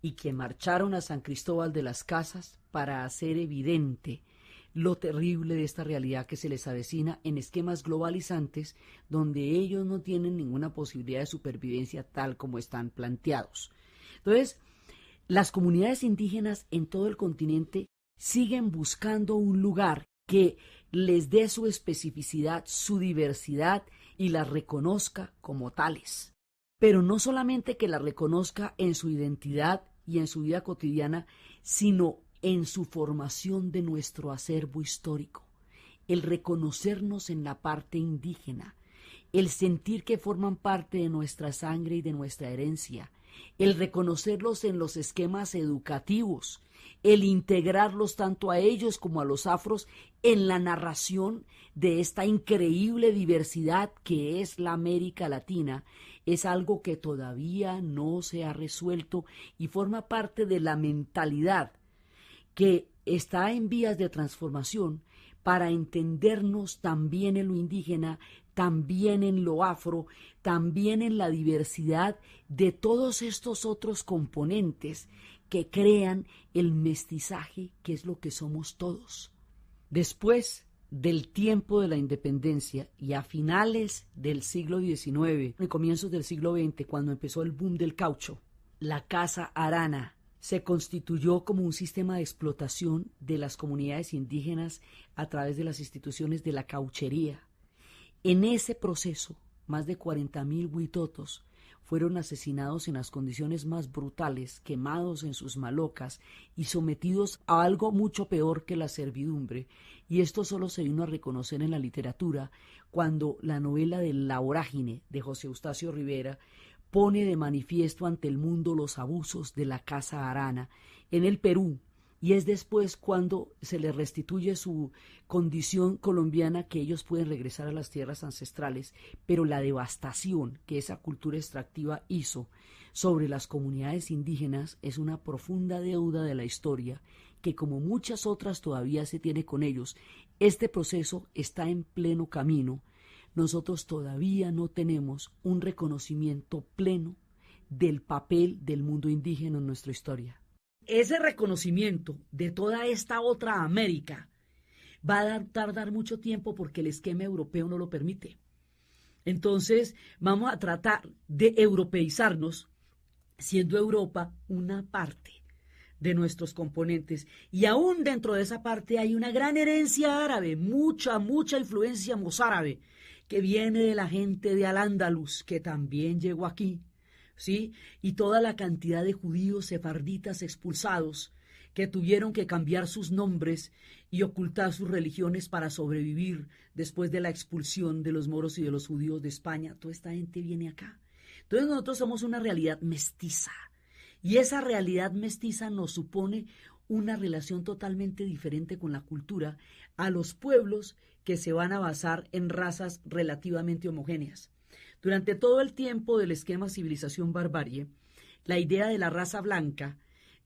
y que marcharon a San Cristóbal de las Casas para hacer evidente lo terrible de esta realidad que se les avecina en esquemas globalizantes donde ellos no tienen ninguna posibilidad de supervivencia tal como están planteados. Entonces, las comunidades indígenas en todo el continente siguen buscando un lugar que les dé su especificidad, su diversidad y las reconozca como tales. Pero no solamente que las reconozca en su identidad y en su vida cotidiana, sino en su formación de nuestro acervo histórico, el reconocernos en la parte indígena, el sentir que forman parte de nuestra sangre y de nuestra herencia, el reconocerlos en los esquemas educativos, el integrarlos tanto a ellos como a los afros en la narración de esta increíble diversidad que es la América Latina, es algo que todavía no se ha resuelto y forma parte de la mentalidad que está en vías de transformación para entendernos también en lo indígena, también en lo afro, también en la diversidad de todos estos otros componentes que crean el mestizaje, que es lo que somos todos. Después del tiempo de la independencia y a finales del siglo XIX y comienzos del siglo XX, cuando empezó el boom del caucho, la Casa Arana se constituyó como un sistema de explotación de las comunidades indígenas a través de las instituciones de la cauchería. En ese proceso, más de 40.000 huitotos fueron asesinados en las condiciones más brutales, quemados en sus malocas y sometidos a algo mucho peor que la servidumbre, y esto solo se vino a reconocer en la literatura cuando la novela de La Vorágine de José Eustacio Rivera pone de manifiesto ante el mundo los abusos de la Casa Arana en el Perú, y es después cuando se les restituye su condición colombiana que ellos pueden regresar a las tierras ancestrales, pero la devastación que esa cultura extractiva hizo sobre las comunidades indígenas es una profunda deuda de la historia que, como muchas otras, todavía se tiene con ellos. Este proceso está en pleno camino. Nosotros todavía no tenemos un reconocimiento pleno del papel del mundo indígena en nuestra historia. Ese reconocimiento de toda esta otra América va a tardar mucho tiempo porque el esquema europeo no lo permite. Entonces, vamos a tratar de europeizarnos, siendo Europa una parte de nuestros componentes. Y aún dentro de esa parte hay una gran herencia árabe, mucha influencia mozárabe, que viene de la gente de Al-Ándalus, que también llegó aquí, ¿sí? Y toda la cantidad de judíos sefarditas expulsados, que tuvieron que cambiar sus nombres y ocultar sus religiones para sobrevivir después de la expulsión de los moros y de los judíos de España. Toda esta gente viene acá. Entonces nosotros somos una realidad mestiza, y esa realidad mestiza nos supone una relación totalmente diferente con la cultura a los pueblos que se van a basar en razas relativamente homogéneas. Durante todo el tiempo del esquema civilización-barbarie, la idea de la raza blanca,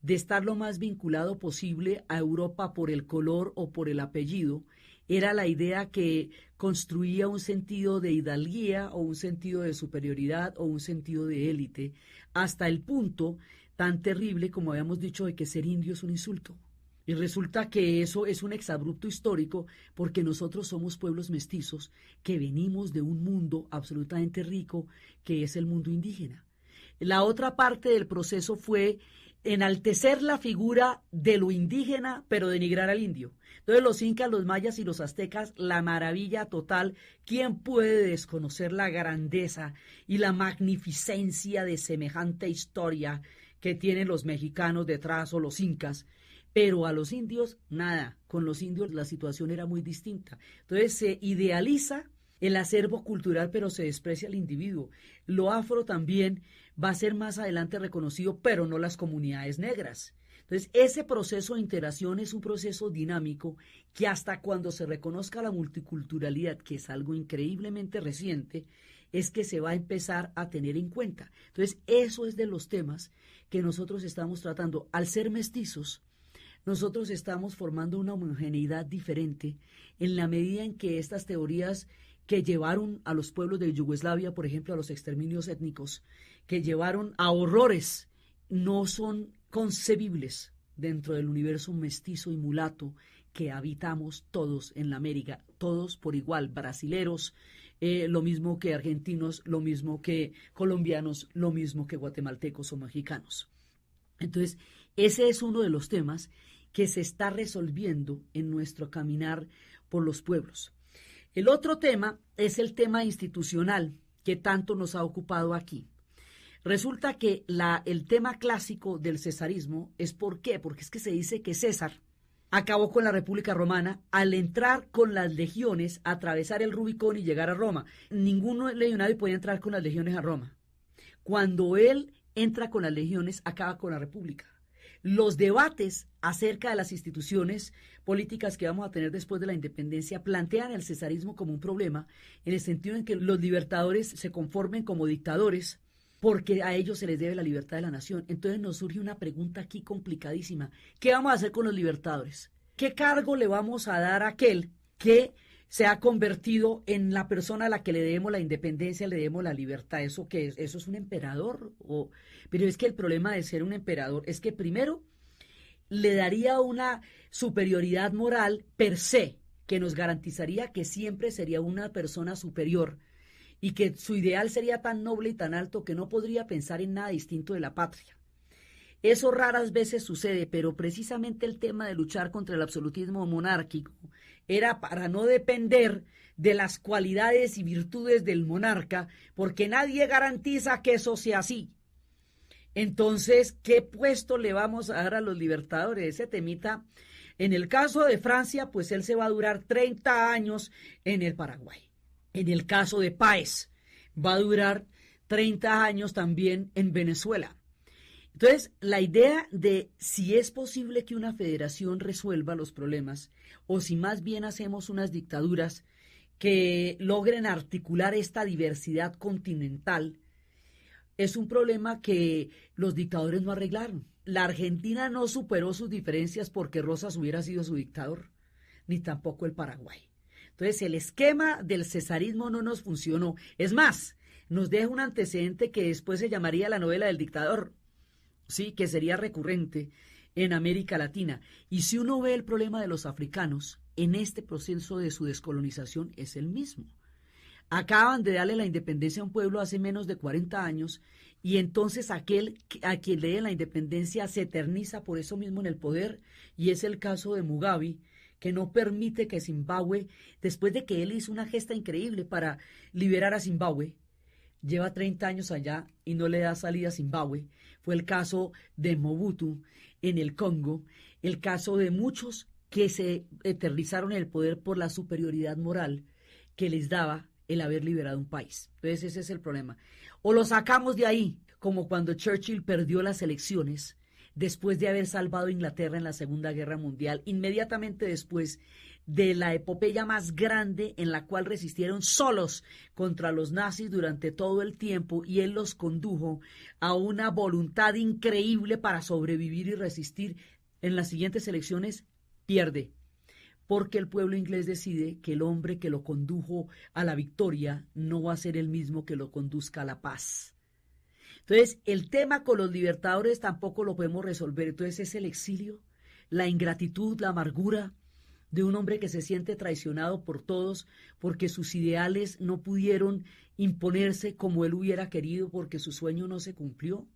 de estar lo más vinculado posible a Europa por el color o por el apellido, era la idea que construía un sentido de hidalguía o un sentido de superioridad o un sentido de élite, hasta el punto tan terrible como habíamos dicho de que ser indio es un insulto. Y resulta que eso es un exabrupto histórico, porque nosotros somos pueblos mestizos que venimos de un mundo absolutamente rico que es el mundo indígena. La otra parte del proceso fue enaltecer la figura de lo indígena, pero denigrar al indio. Entonces los incas, los mayas y los aztecas, la maravilla total. ¿Quién puede desconocer la grandeza y la magnificencia de semejante historia que tienen los mexicanos detrás o los incas? Pero a los indios, nada. Con los indios la situación era muy distinta. Entonces se idealiza el acervo cultural, pero se desprecia al individuo. Lo afro también va a ser más adelante reconocido, pero no las comunidades negras. Entonces, ese proceso de integración es un proceso dinámico que hasta cuando se reconozca la multiculturalidad, que es algo increíblemente reciente, es que se va a empezar a tener en cuenta. Entonces, eso es de los temas que nosotros estamos tratando. Al ser mestizos, nosotros estamos formando una homogeneidad diferente en la medida en que estas teorías que llevaron a los pueblos de Yugoslavia, por ejemplo, a los exterminios étnicos, que llevaron a horrores, no son concebibles dentro del universo mestizo y mulato que habitamos todos en la América, todos por igual, brasileros, lo mismo que argentinos, lo mismo que colombianos, lo mismo que guatemaltecos o mexicanos. Entonces, ese es uno de los temas que se está resolviendo en nuestro caminar por los pueblos. El otro tema es el tema institucional que tanto nos ha ocupado aquí. Resulta que el tema clásico del cesarismo es ¿por qué? Porque es que se dice que César acabó con la República Romana al entrar con las legiones, atravesar el Rubicón y llegar a Roma. Ningún legionario podía entrar con las legiones a Roma. Cuando él entra con las legiones, acaba con la República. Los debates acerca de las instituciones políticas que vamos a tener después de la independencia plantean el cesarismo como un problema, en el sentido en que los libertadores se conformen como dictadores porque a ellos se les debe la libertad de la nación. Entonces nos surge una pregunta aquí complicadísima. ¿Qué vamos a hacer con los libertadores? ¿Qué cargo le vamos a dar a aquel que se ha convertido en la persona a la que le debemos la independencia, le debemos la libertad? ¿Eso qué es? ¿Eso es un emperador? Pero es que el problema de ser un emperador es que primero le daría una superioridad moral per se, que nos garantizaría que siempre sería una persona superior y que su ideal sería tan noble y tan alto que no podría pensar en nada distinto de la patria. Eso raras veces sucede, pero precisamente el tema de luchar contra el absolutismo monárquico era para no depender de las cualidades y virtudes del monarca, porque nadie garantiza que eso sea así. Entonces, ¿qué puesto le vamos a dar a los libertadores? Ese temita, en el caso de Francia, pues él se va a durar 30 años en el Paraguay. En el caso de Páez, va a durar 30 años también en Venezuela. Entonces, la idea de si es posible que una federación resuelva los problemas o si más bien hacemos unas dictaduras que logren articular esta diversidad continental, es un problema que los dictadores no arreglaron. La Argentina no superó sus diferencias porque Rosas hubiera sido su dictador, ni tampoco el Paraguay. Entonces, el esquema del cesarismo no nos funcionó. Es más, nos deja un antecedente que después se llamaría la novela del dictador, sí, que sería recurrente en América Latina. Y si uno ve el problema de los africanos en este proceso de su descolonización, es el mismo. Acaban de darle la independencia a un pueblo hace menos de 40 años y entonces aquel a quien le den la independencia se eterniza por eso mismo en el poder, y es el caso de Mugabe, que no permite que Zimbabue, después de que él hizo una gesta increíble para liberar a Zimbabue, lleva 30 años allá y no le da salida a Zimbabue. Fue el caso de Mobutu en el Congo, el caso de muchos que se eternizaron en el poder por la superioridad moral que les daba el haber liberado un país. Entonces ese es el problema. O lo sacamos de ahí, como cuando Churchill perdió las elecciones después de haber salvado a Inglaterra en la Segunda Guerra Mundial, inmediatamente después de la epopeya más grande en la cual resistieron solos contra los nazis durante todo el tiempo, y él los condujo a una voluntad increíble para sobrevivir y resistir. En las siguientes elecciones pierde, porque el pueblo inglés decide que el hombre que lo condujo a la victoria no va a ser el mismo que lo conduzca a la paz. Entonces, el tema con los libertadores tampoco lo podemos resolver. Entonces, es el exilio, la ingratitud, la amargura de un hombre que se siente traicionado por todos porque sus ideales no pudieron imponerse como él hubiera querido porque su sueño no se cumplió.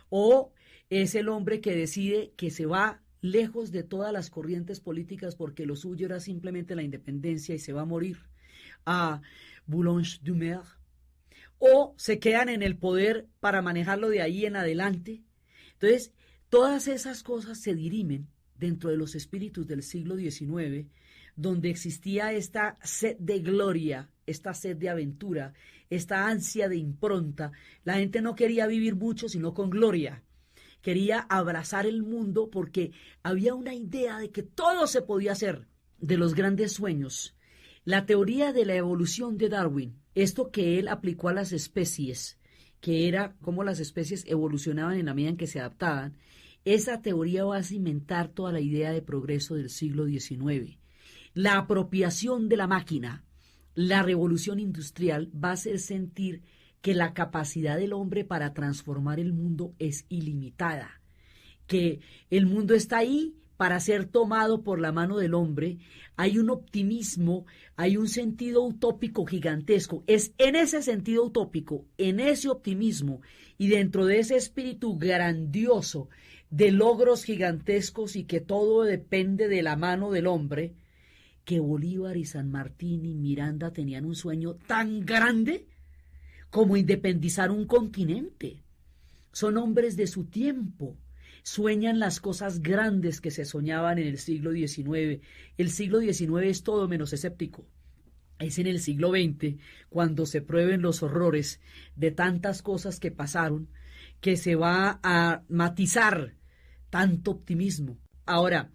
O es el hombre que decide que se va lejos de todas las corrientes políticas porque lo suyo era simplemente la independencia y se va a morir a Boulogne-du-Mer. O se quedan en el poder para manejarlo de ahí en adelante. Entonces, todas esas cosas se dirimen dentro de los espíritus del siglo XIX, donde existía esta sed de gloria, esta sed de aventura, esta ansia de impronta. La gente no quería vivir mucho, sino con gloria. Quería abrazar el mundo porque había una idea de que todo se podía hacer. De los grandes sueños, la teoría de la evolución de Darwin, esto que él aplicó a las especies, que era cómo las especies evolucionaban en la medida en que se adaptaban, esa teoría va a cimentar toda la idea de progreso del siglo XIX. La apropiación de la máquina, la revolución industrial va a hacer sentir que la capacidad del hombre para transformar el mundo es ilimitada, que el mundo está ahí para ser tomado por la mano del hombre. Hay un optimismo, hay un sentido utópico gigantesco. Es en ese sentido utópico, en ese optimismo y dentro de ese espíritu grandioso de logros gigantescos y que todo depende de la mano del hombre, que Bolívar y San Martín y Miranda tenían un sueño tan grande como independizar un continente. Son hombres de su tiempo. Sueñan las cosas grandes que se soñaban en el siglo XIX. El siglo XIX es todo menos escéptico. Es en el siglo XX, cuando se prueben los horrores de tantas cosas que pasaron, que se va a matizar tanto optimismo. Ahora,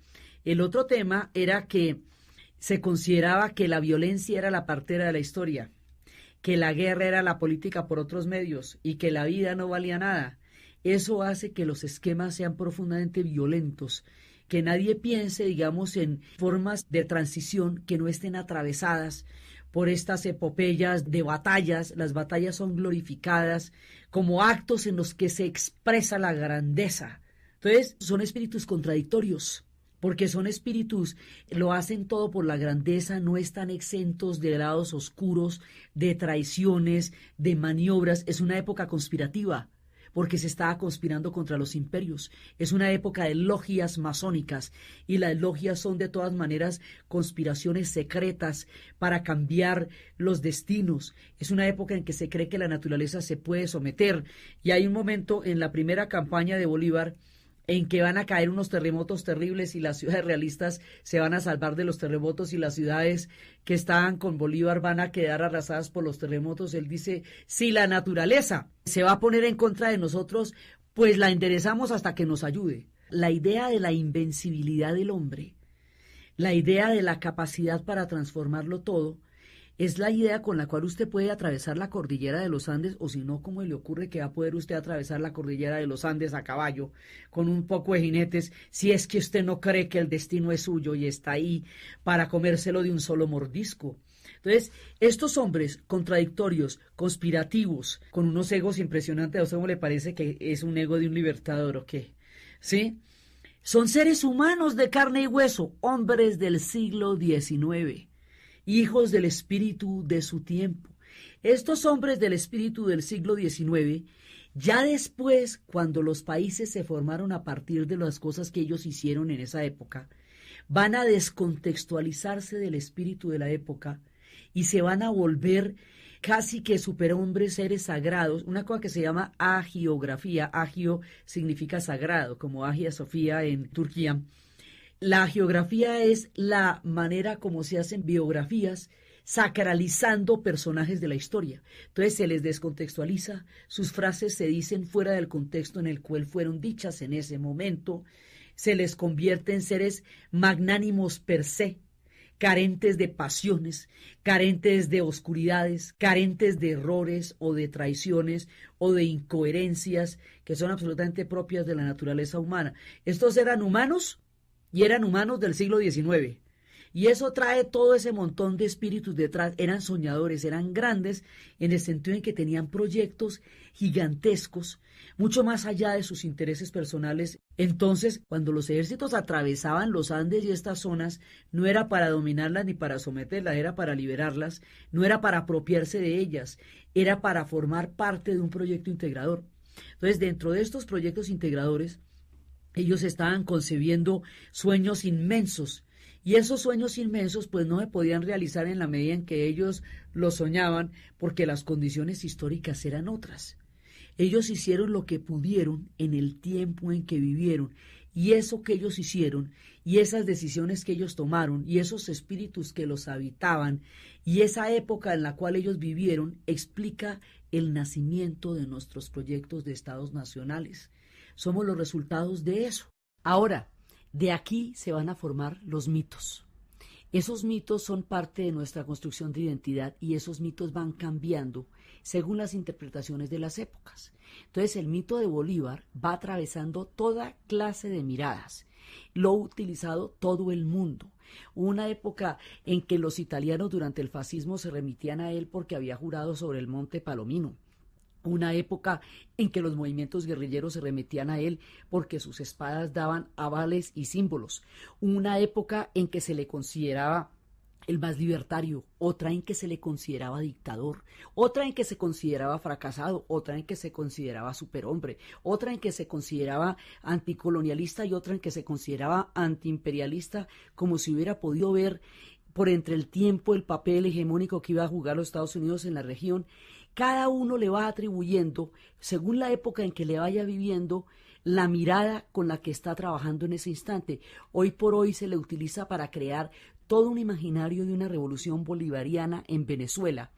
el otro tema era que se consideraba que la violencia era la partera de la historia, que la guerra era la política por otros medios y que la vida no valía nada. Eso hace que los esquemas sean profundamente violentos, que nadie piense, digamos, en formas de transición que no estén atravesadas por estas epopeyas de batallas. Las batallas son glorificadas como actos en los que se expresa la grandeza. Entonces, son espíritus contradictorios, porque son espíritus, lo hacen todo por la grandeza, no están exentos de lados oscuros, de traiciones, de maniobras. Es una época conspirativa, porque se estaba conspirando contra los imperios. Es una época de logias masónicas, y las logias son de todas maneras conspiraciones secretas para cambiar los destinos. Es una época en que se cree que la naturaleza se puede someter, y hay un momento en la primera campaña de Bolívar en que van a caer unos terremotos terribles y las ciudades realistas se van a salvar de los terremotos y las ciudades que estaban con Bolívar van a quedar arrasadas por los terremotos. Él dice, si la naturaleza se va a poner en contra de nosotros, pues la enderezamos hasta que nos ayude. La idea de la invencibilidad del hombre, la idea de la capacidad para transformarlo todo, es la idea con la cual usted puede atravesar la cordillera de los Andes, o si no, ¿cómo le ocurre que va a poder usted atravesar la cordillera de los Andes a caballo, con un poco de jinetes, si es que usted no cree que el destino es suyo y está ahí para comérselo de un solo mordisco? Entonces, estos hombres contradictorios, conspirativos, con unos egos impresionantes, ¿a usted cómo le parece que es un ego de un libertador o qué? ¿Sí? Son seres humanos de carne y hueso, hombres del siglo XIX, hijos del espíritu de su tiempo. Estos hombres del espíritu del siglo XIX, ya después, cuando los países se formaron a partir de las cosas que ellos hicieron en esa época, van a descontextualizarse del espíritu de la época y se van a volver casi que superhombres, seres sagrados, una cosa que se llama agiografía. Agio significa sagrado, como Hagia Sofía en Turquía. La geografía es la manera como se hacen biografías, sacralizando personajes de la historia. Entonces se les descontextualiza, sus frases se dicen fuera del contexto en el cual fueron dichas en ese momento, se les convierte en seres magnánimos per se, carentes de pasiones, carentes de oscuridades, carentes de errores o de traiciones o de incoherencias que son absolutamente propias de la naturaleza humana. Estos eran humanos y eran humanos del siglo XIX. Y eso trae todo ese montón de espíritus detrás. Eran soñadores, eran grandes en el sentido en que tenían proyectos gigantescos, mucho más allá de sus intereses personales. Entonces, cuando los ejércitos atravesaban los Andes y estas zonas, no era para dominarlas ni para someterlas, era para liberarlas, no era para apropiarse de ellas, era para formar parte de un proyecto integrador. Entonces, dentro de estos proyectos integradores, ellos estaban concebiendo sueños inmensos. Y esos sueños inmensos pues no se podían realizar en la medida en que ellos los soñaban, porque las condiciones históricas eran otras. Ellos hicieron lo que pudieron en el tiempo en que vivieron, y eso que ellos hicieron, y esas decisiones que ellos tomaron, y esos espíritus que los habitaban, y esa época en la cual ellos vivieron, explica el nacimiento de nuestros proyectos de estados nacionales. Somos los resultados de eso. Ahora, de aquí se van a formar los mitos. Esos mitos son parte de nuestra construcción de identidad y esos mitos van cambiando según las interpretaciones de las épocas. Entonces el mito de Bolívar va atravesando toda clase de miradas. Lo ha utilizado todo el mundo. Hubo una época en que los italianos durante el fascismo se remitían a él porque había jurado sobre el Monte Palomino. Una época en que los movimientos guerrilleros se remetían a él porque sus espadas daban avales y símbolos. Una época en que se le consideraba el más libertario, otra en que se le consideraba dictador, otra en que se consideraba fracasado, otra en que se consideraba superhombre, otra en que se consideraba anticolonialista y otra en que se consideraba antiimperialista, como si hubiera podido ver por entre el tiempo el papel hegemónico que iba a jugar los Estados Unidos en la región. Cada uno le va atribuyendo, según la época en que le vaya viviendo, la mirada con la que está trabajando en ese instante. Hoy por hoy se le utiliza para crear todo un imaginario de una revolución bolivariana en Venezuela,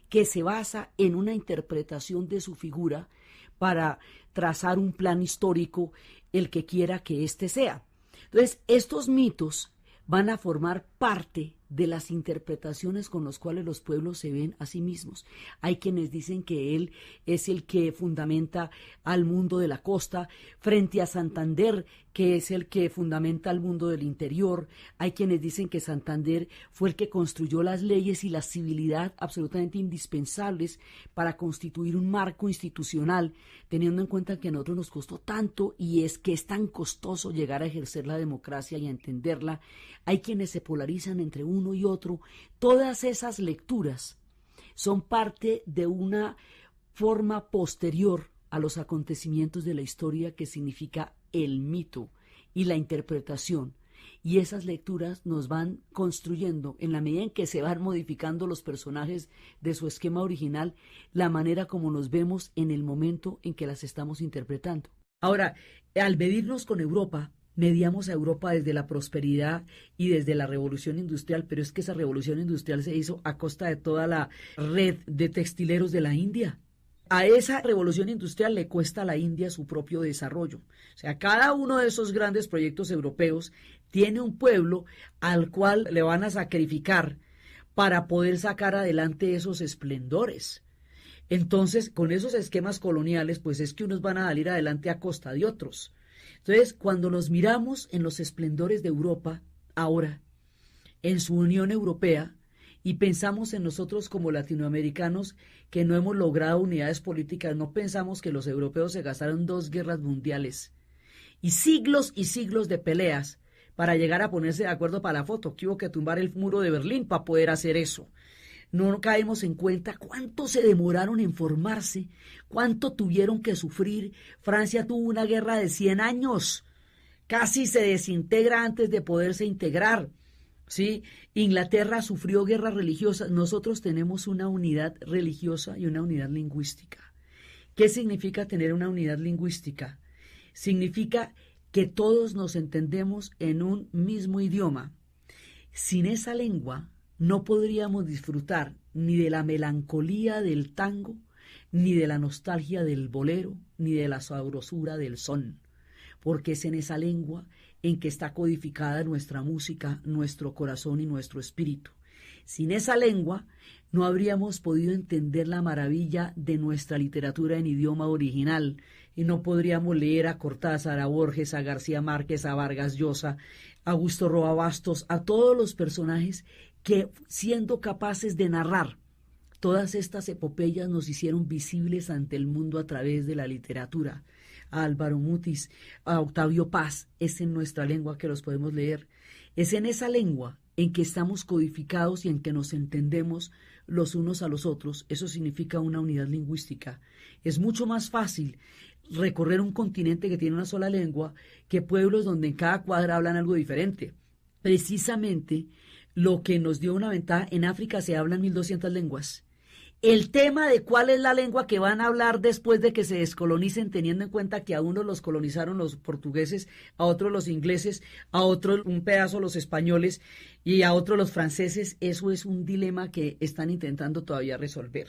que se basa en una interpretación de su figura para trazar un plan histórico, el que quiera que éste sea. Entonces, estos mitos van a formar parte de las interpretaciones con las cuales los pueblos se ven a sí mismos. Hay quienes dicen que él es el que fundamenta al mundo de la costa frente a Santander, que es el que fundamenta al mundo del interior. Hay quienes dicen que Santander fue el que construyó las leyes y la civilidad absolutamente indispensables para constituir un marco institucional, teniendo en cuenta que a nosotros nos costó tanto y es que es tan costoso llegar a ejercer la democracia y a entenderla. Hay quienes se polarizan entre uno y otro. Todas esas lecturas son parte de una forma posterior a los acontecimientos de la historia que significa el mito y la interpretación. Y esas lecturas nos van construyendo, en la medida en que se van modificando los personajes de su esquema original, la manera como nos vemos en el momento en que las estamos interpretando. Ahora, al medirnos con Europa, mediamos a Europa desde la prosperidad y desde la revolución industrial, pero es que esa revolución industrial se hizo a costa de toda la red de textileros de la India. A esa revolución industrial le cuesta a la India su propio desarrollo. O sea, cada uno de esos grandes proyectos europeos tiene un pueblo al cual le van a sacrificar para poder sacar adelante esos esplendores. Entonces, con esos esquemas coloniales, pues es que unos van a salir adelante a costa de otros. Entonces, cuando nos miramos en los esplendores de Europa, ahora, en su Unión Europea, y pensamos en nosotros como latinoamericanos que no hemos logrado unidades políticas, no pensamos que los europeos se gastaron 2 guerras mundiales y siglos de peleas para llegar a ponerse de acuerdo para la foto, que hubo que tumbar el muro de Berlín para poder hacer eso. no caemos en cuenta cuánto se demoraron en formarse, cuánto tuvieron que sufrir. Francia tuvo una guerra de 100 años, casi se desintegra antes de poderse integrar. ¿Sí? Inglaterra sufrió guerras religiosas. Nosotros tenemos una unidad religiosa y una unidad lingüística. ¿Qué significa tener una unidad lingüística? Significa que todos nos entendemos en un mismo idioma. Sin esa lengua no podríamos disfrutar ni de la melancolía del tango, ni de la nostalgia del bolero, ni de la sabrosura del son, porque es en esa lengua en que está codificada nuestra música, nuestro corazón y nuestro espíritu. Sin esa lengua no habríamos podido entender la maravilla de nuestra literatura en idioma original y no podríamos leer a Cortázar, a Borges, a García Márquez, a Vargas Llosa, a Augusto Roa Bastos, a todos los personajes que, siendo capaces de narrar todas estas epopeyas, nos hicieron visibles ante el mundo a través de la literatura. A Álvaro Mutis, a Octavio Paz, es en nuestra lengua que los podemos leer. Es en esa lengua en que estamos codificados y en que nos entendemos los unos a los otros. Eso significa una unidad lingüística. Es mucho más fácil recorrer un continente que tiene una sola lengua que pueblos donde en cada cuadra hablan algo diferente. Precisamente lo que nos dio una ventaja, en África se hablan 1200 lenguas. El tema de cuál es la lengua que van a hablar después de que se descolonicen, teniendo en cuenta que a unos los colonizaron los portugueses, a otros los ingleses, a otros un pedazo los españoles y a otros los franceses, eso es un dilema que están intentando todavía resolver.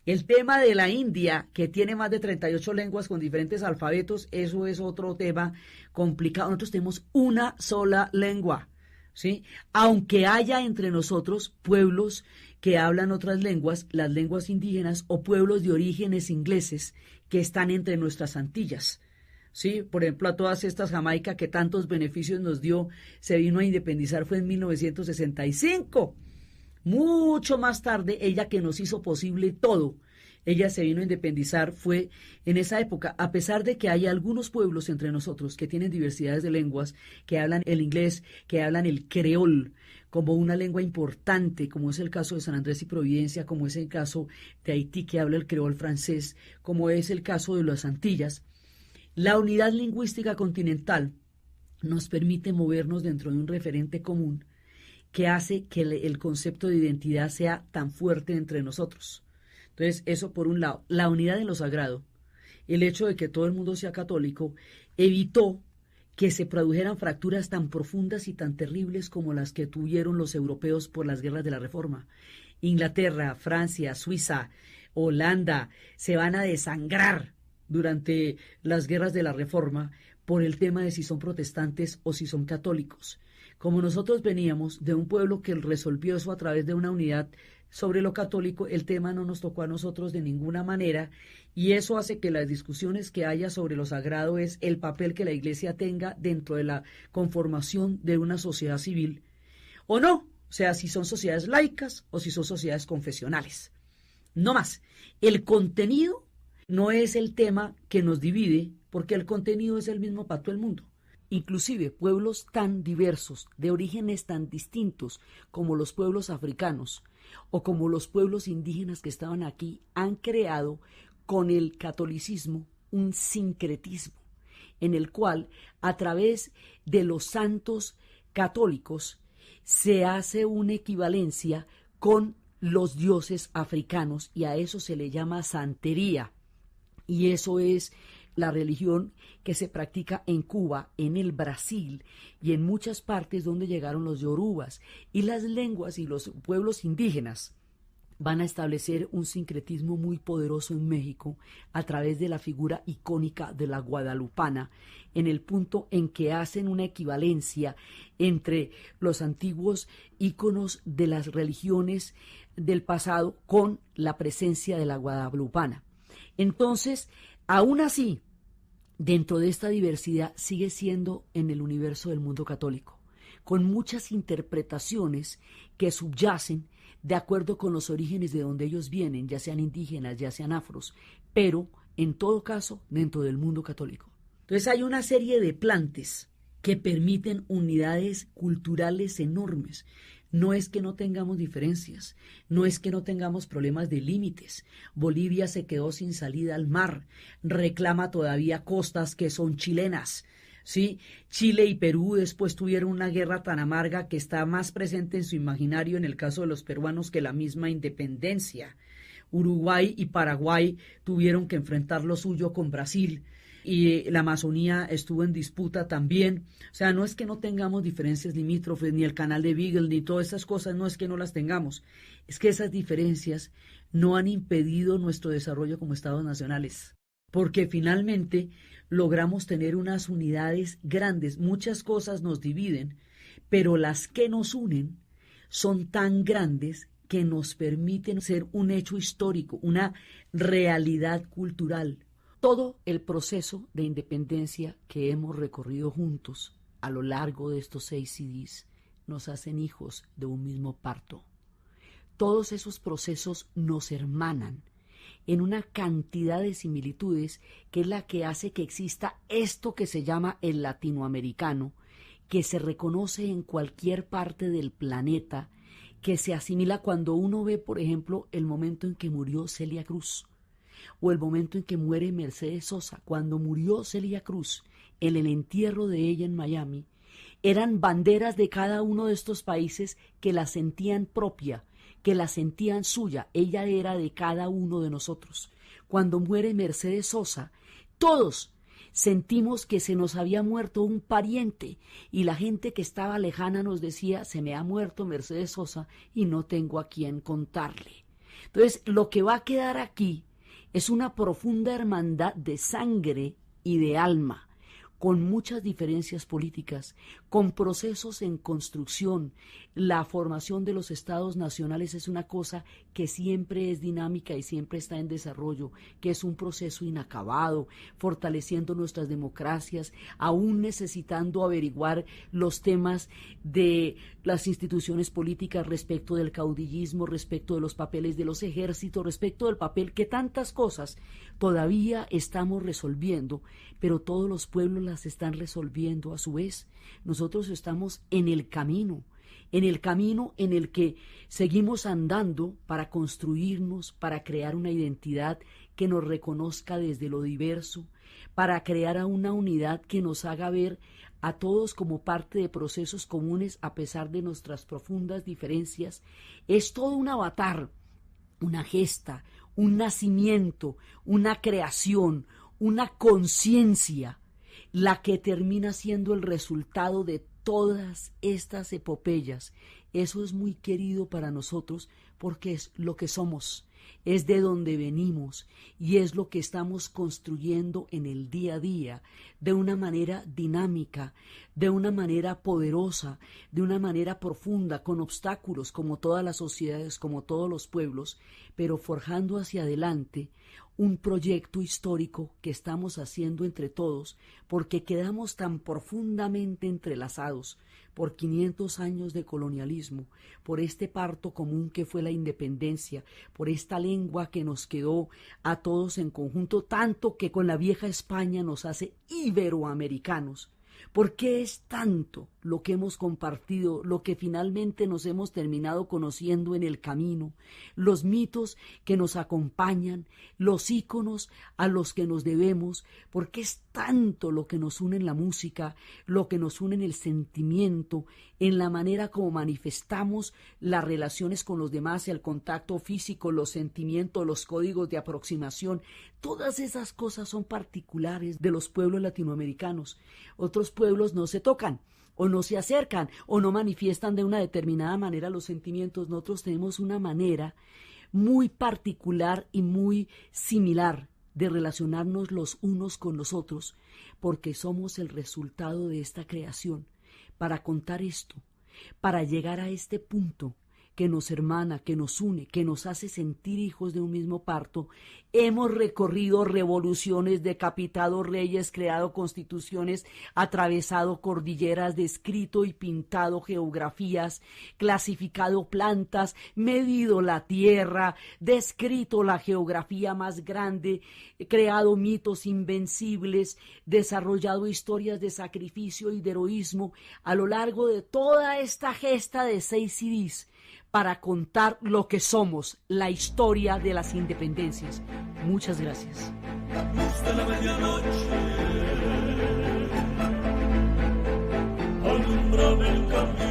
El tema de la India, que tiene más de 38 lenguas con diferentes alfabetos, eso es otro tema complicado. Nosotros tenemos una sola lengua, ¿sí? Aunque haya entre nosotros pueblos que hablan otras lenguas, las lenguas indígenas o pueblos de orígenes ingleses que están entre nuestras Antillas, ¿sí? Por ejemplo, a todas estas, Jamaica, que tantos beneficios nos dio, se vino a independizar, fue en 1965. Mucho más tarde, ella que nos hizo posible todo, ella se vino a independizar, fue en esa época, a pesar de que hay algunos pueblos entre nosotros que tienen diversidades de lenguas, que hablan el inglés, que hablan el creol como una lengua importante, como es el caso de San Andrés y Providencia, como es el caso de Haití, que habla el creol francés, como es el caso de las Antillas. La unidad lingüística continental nos permite movernos dentro de un referente común que hace que el concepto de identidad sea tan fuerte entre nosotros. Entonces, eso por un lado. La unidad en lo sagrado, el hecho de que todo el mundo sea católico, evitó que se produjeran fracturas tan profundas y tan terribles como las que tuvieron los europeos por las guerras de la Reforma. Inglaterra, Francia, Suiza, Holanda se van a desangrar durante las guerras de la Reforma por el tema de si son protestantes o si son católicos. Como nosotros veníamos de un pueblo que resolvió eso a través de una unidad sobre lo católico, el tema no nos tocó a nosotros de ninguna manera y eso hace que las discusiones que haya sobre lo sagrado es el papel que la Iglesia tenga dentro de la conformación de una sociedad civil o no, o sea, si son sociedades laicas o si son sociedades confesionales. No más, el contenido no es el tema que nos divide porque el contenido es el mismo para todo el mundo. Inclusive pueblos tan diversos, de orígenes tan distintos como los pueblos africanos o como los pueblos indígenas que estaban aquí, han creado con el catolicismo un sincretismo en el cual a través de los santos católicos se hace una equivalencia con los dioses africanos y a eso se le llama santería y eso es la religión que se practica en Cuba, en el Brasil y en muchas partes donde llegaron los yorubas y las lenguas y los pueblos indígenas van a establecer un sincretismo muy poderoso en México a través de la figura icónica de la guadalupana, en el punto en que hacen una equivalencia entre los antiguos íconos de las religiones del pasado con la presencia de la guadalupana. Entonces, aún así, dentro de esta diversidad sigue siendo en el universo del mundo católico, con muchas interpretaciones que subyacen de acuerdo con los orígenes de donde ellos vienen, ya sean indígenas, ya sean afros, pero en todo caso dentro del mundo católico. Entonces hay una serie de plantes que permiten unidades culturales enormes. No es que no tengamos diferencias, no es que no tengamos problemas de límites. Bolivia se quedó sin salida al mar, reclama todavía costas que son chilenas. ¿Sí? Chile y Perú después tuvieron una guerra tan amarga que está más presente en su imaginario en el caso de los peruanos que la misma independencia. Uruguay y Paraguay tuvieron que enfrentar lo suyo con Brasil y la Amazonía estuvo en disputa también. O sea, no es que no tengamos diferencias limítrofes, ni el canal de Beagle, ni todas esas cosas, no es que no las tengamos, es que esas diferencias no han impedido nuestro desarrollo como estados nacionales, porque finalmente logramos tener unas unidades grandes. Muchas cosas nos dividen, pero las que nos unen son tan grandes que nos permiten ser un hecho histórico, una realidad cultural. Todo el proceso de independencia que hemos recorrido juntos a lo largo de estos 6 CDs nos hacen hijos de un mismo parto. Todos esos procesos nos hermanan en una cantidad de similitudes que es la que hace que exista esto que se llama el latinoamericano, que se reconoce en cualquier parte del planeta, que se asimila cuando uno ve, por ejemplo, el momento en que murió Celia Cruz, o el momento en que muere Mercedes Sosa. Cuando murió Celia Cruz, en el entierro de ella en Miami, eran banderas de cada uno de estos países que la sentían propia, que la sentían suya. Ella era de cada uno de nosotros. Cuando muere Mercedes Sosa, todos sentimos que se nos había muerto un pariente y la gente que estaba lejana nos decía: se me ha muerto Mercedes Sosa y no tengo a quién contarle. Entonces, lo que va a quedar aquí es una profunda hermandad de sangre y de alma, con muchas diferencias políticas, con procesos en construcción. La formación de los estados nacionales es una cosa que siempre es dinámica y siempre está en desarrollo, que es un proceso inacabado, fortaleciendo nuestras democracias, aún necesitando averiguar los temas de las instituciones políticas respecto del caudillismo, respecto de los papeles de los ejércitos, respecto del papel que tantas cosas todavía estamos resolviendo, pero todos los pueblos las están resolviendo a su vez. Nosotros estamos en el camino en el que seguimos andando para construirnos, para crear una identidad que nos reconozca desde lo diverso, para crear una unidad que nos haga ver a todos como parte de procesos comunes a pesar de nuestras profundas diferencias. Es todo un avatar, una gesta, un nacimiento, una creación, una conciencia, la que termina siendo el resultado de todas estas epopeyas. Eso es muy querido para nosotros porque es lo que somos, es de donde venimos y es lo que estamos construyendo en el día a día, de una manera dinámica, de una manera poderosa, de una manera profunda, con obstáculos como todas las sociedades, como todos los pueblos, pero forjando hacia adelante un proyecto histórico que estamos haciendo entre todos, porque quedamos tan profundamente entrelazados por 500 años de colonialismo, por este parto común que fue la independencia, por esta lengua que nos quedó a todos en conjunto, tanto que con la vieja España nos hace iberoamericanos. ¿Por qué es tanto lo que hemos compartido, lo que finalmente nos hemos terminado conociendo en el camino, los mitos que nos acompañan, los íconos a los que nos debemos? ¿Por qué es tanto lo que nos une en la música, lo que nos une en el sentimiento, en la manera como manifestamos las relaciones con los demás, el contacto físico, los sentimientos, los códigos de aproximación? Todas esas cosas son particulares de los pueblos latinoamericanos. Otros pueblos no se tocan, o no se acercan, o no manifiestan de una determinada manera los sentimientos. Nosotros tenemos una manera muy particular y muy similar de relacionarnos los unos con los otros, porque somos el resultado de esta creación. Para contar esto, para llegar a este punto que nos hermana, que nos une, que nos hace sentir hijos de un mismo parto. Hemos recorrido revoluciones, decapitado reyes, creado constituciones, atravesado cordilleras, descrito y pintado geografías, clasificado plantas, medido la tierra, descrito la geografía más grande, creado mitos invencibles, desarrollado historias de sacrificio y de heroísmo a lo largo de toda esta gesta de 6 CDs para contar lo que somos, la historia de las independencias. Muchas gracias. Luz de la medianoche alumbraba el camino.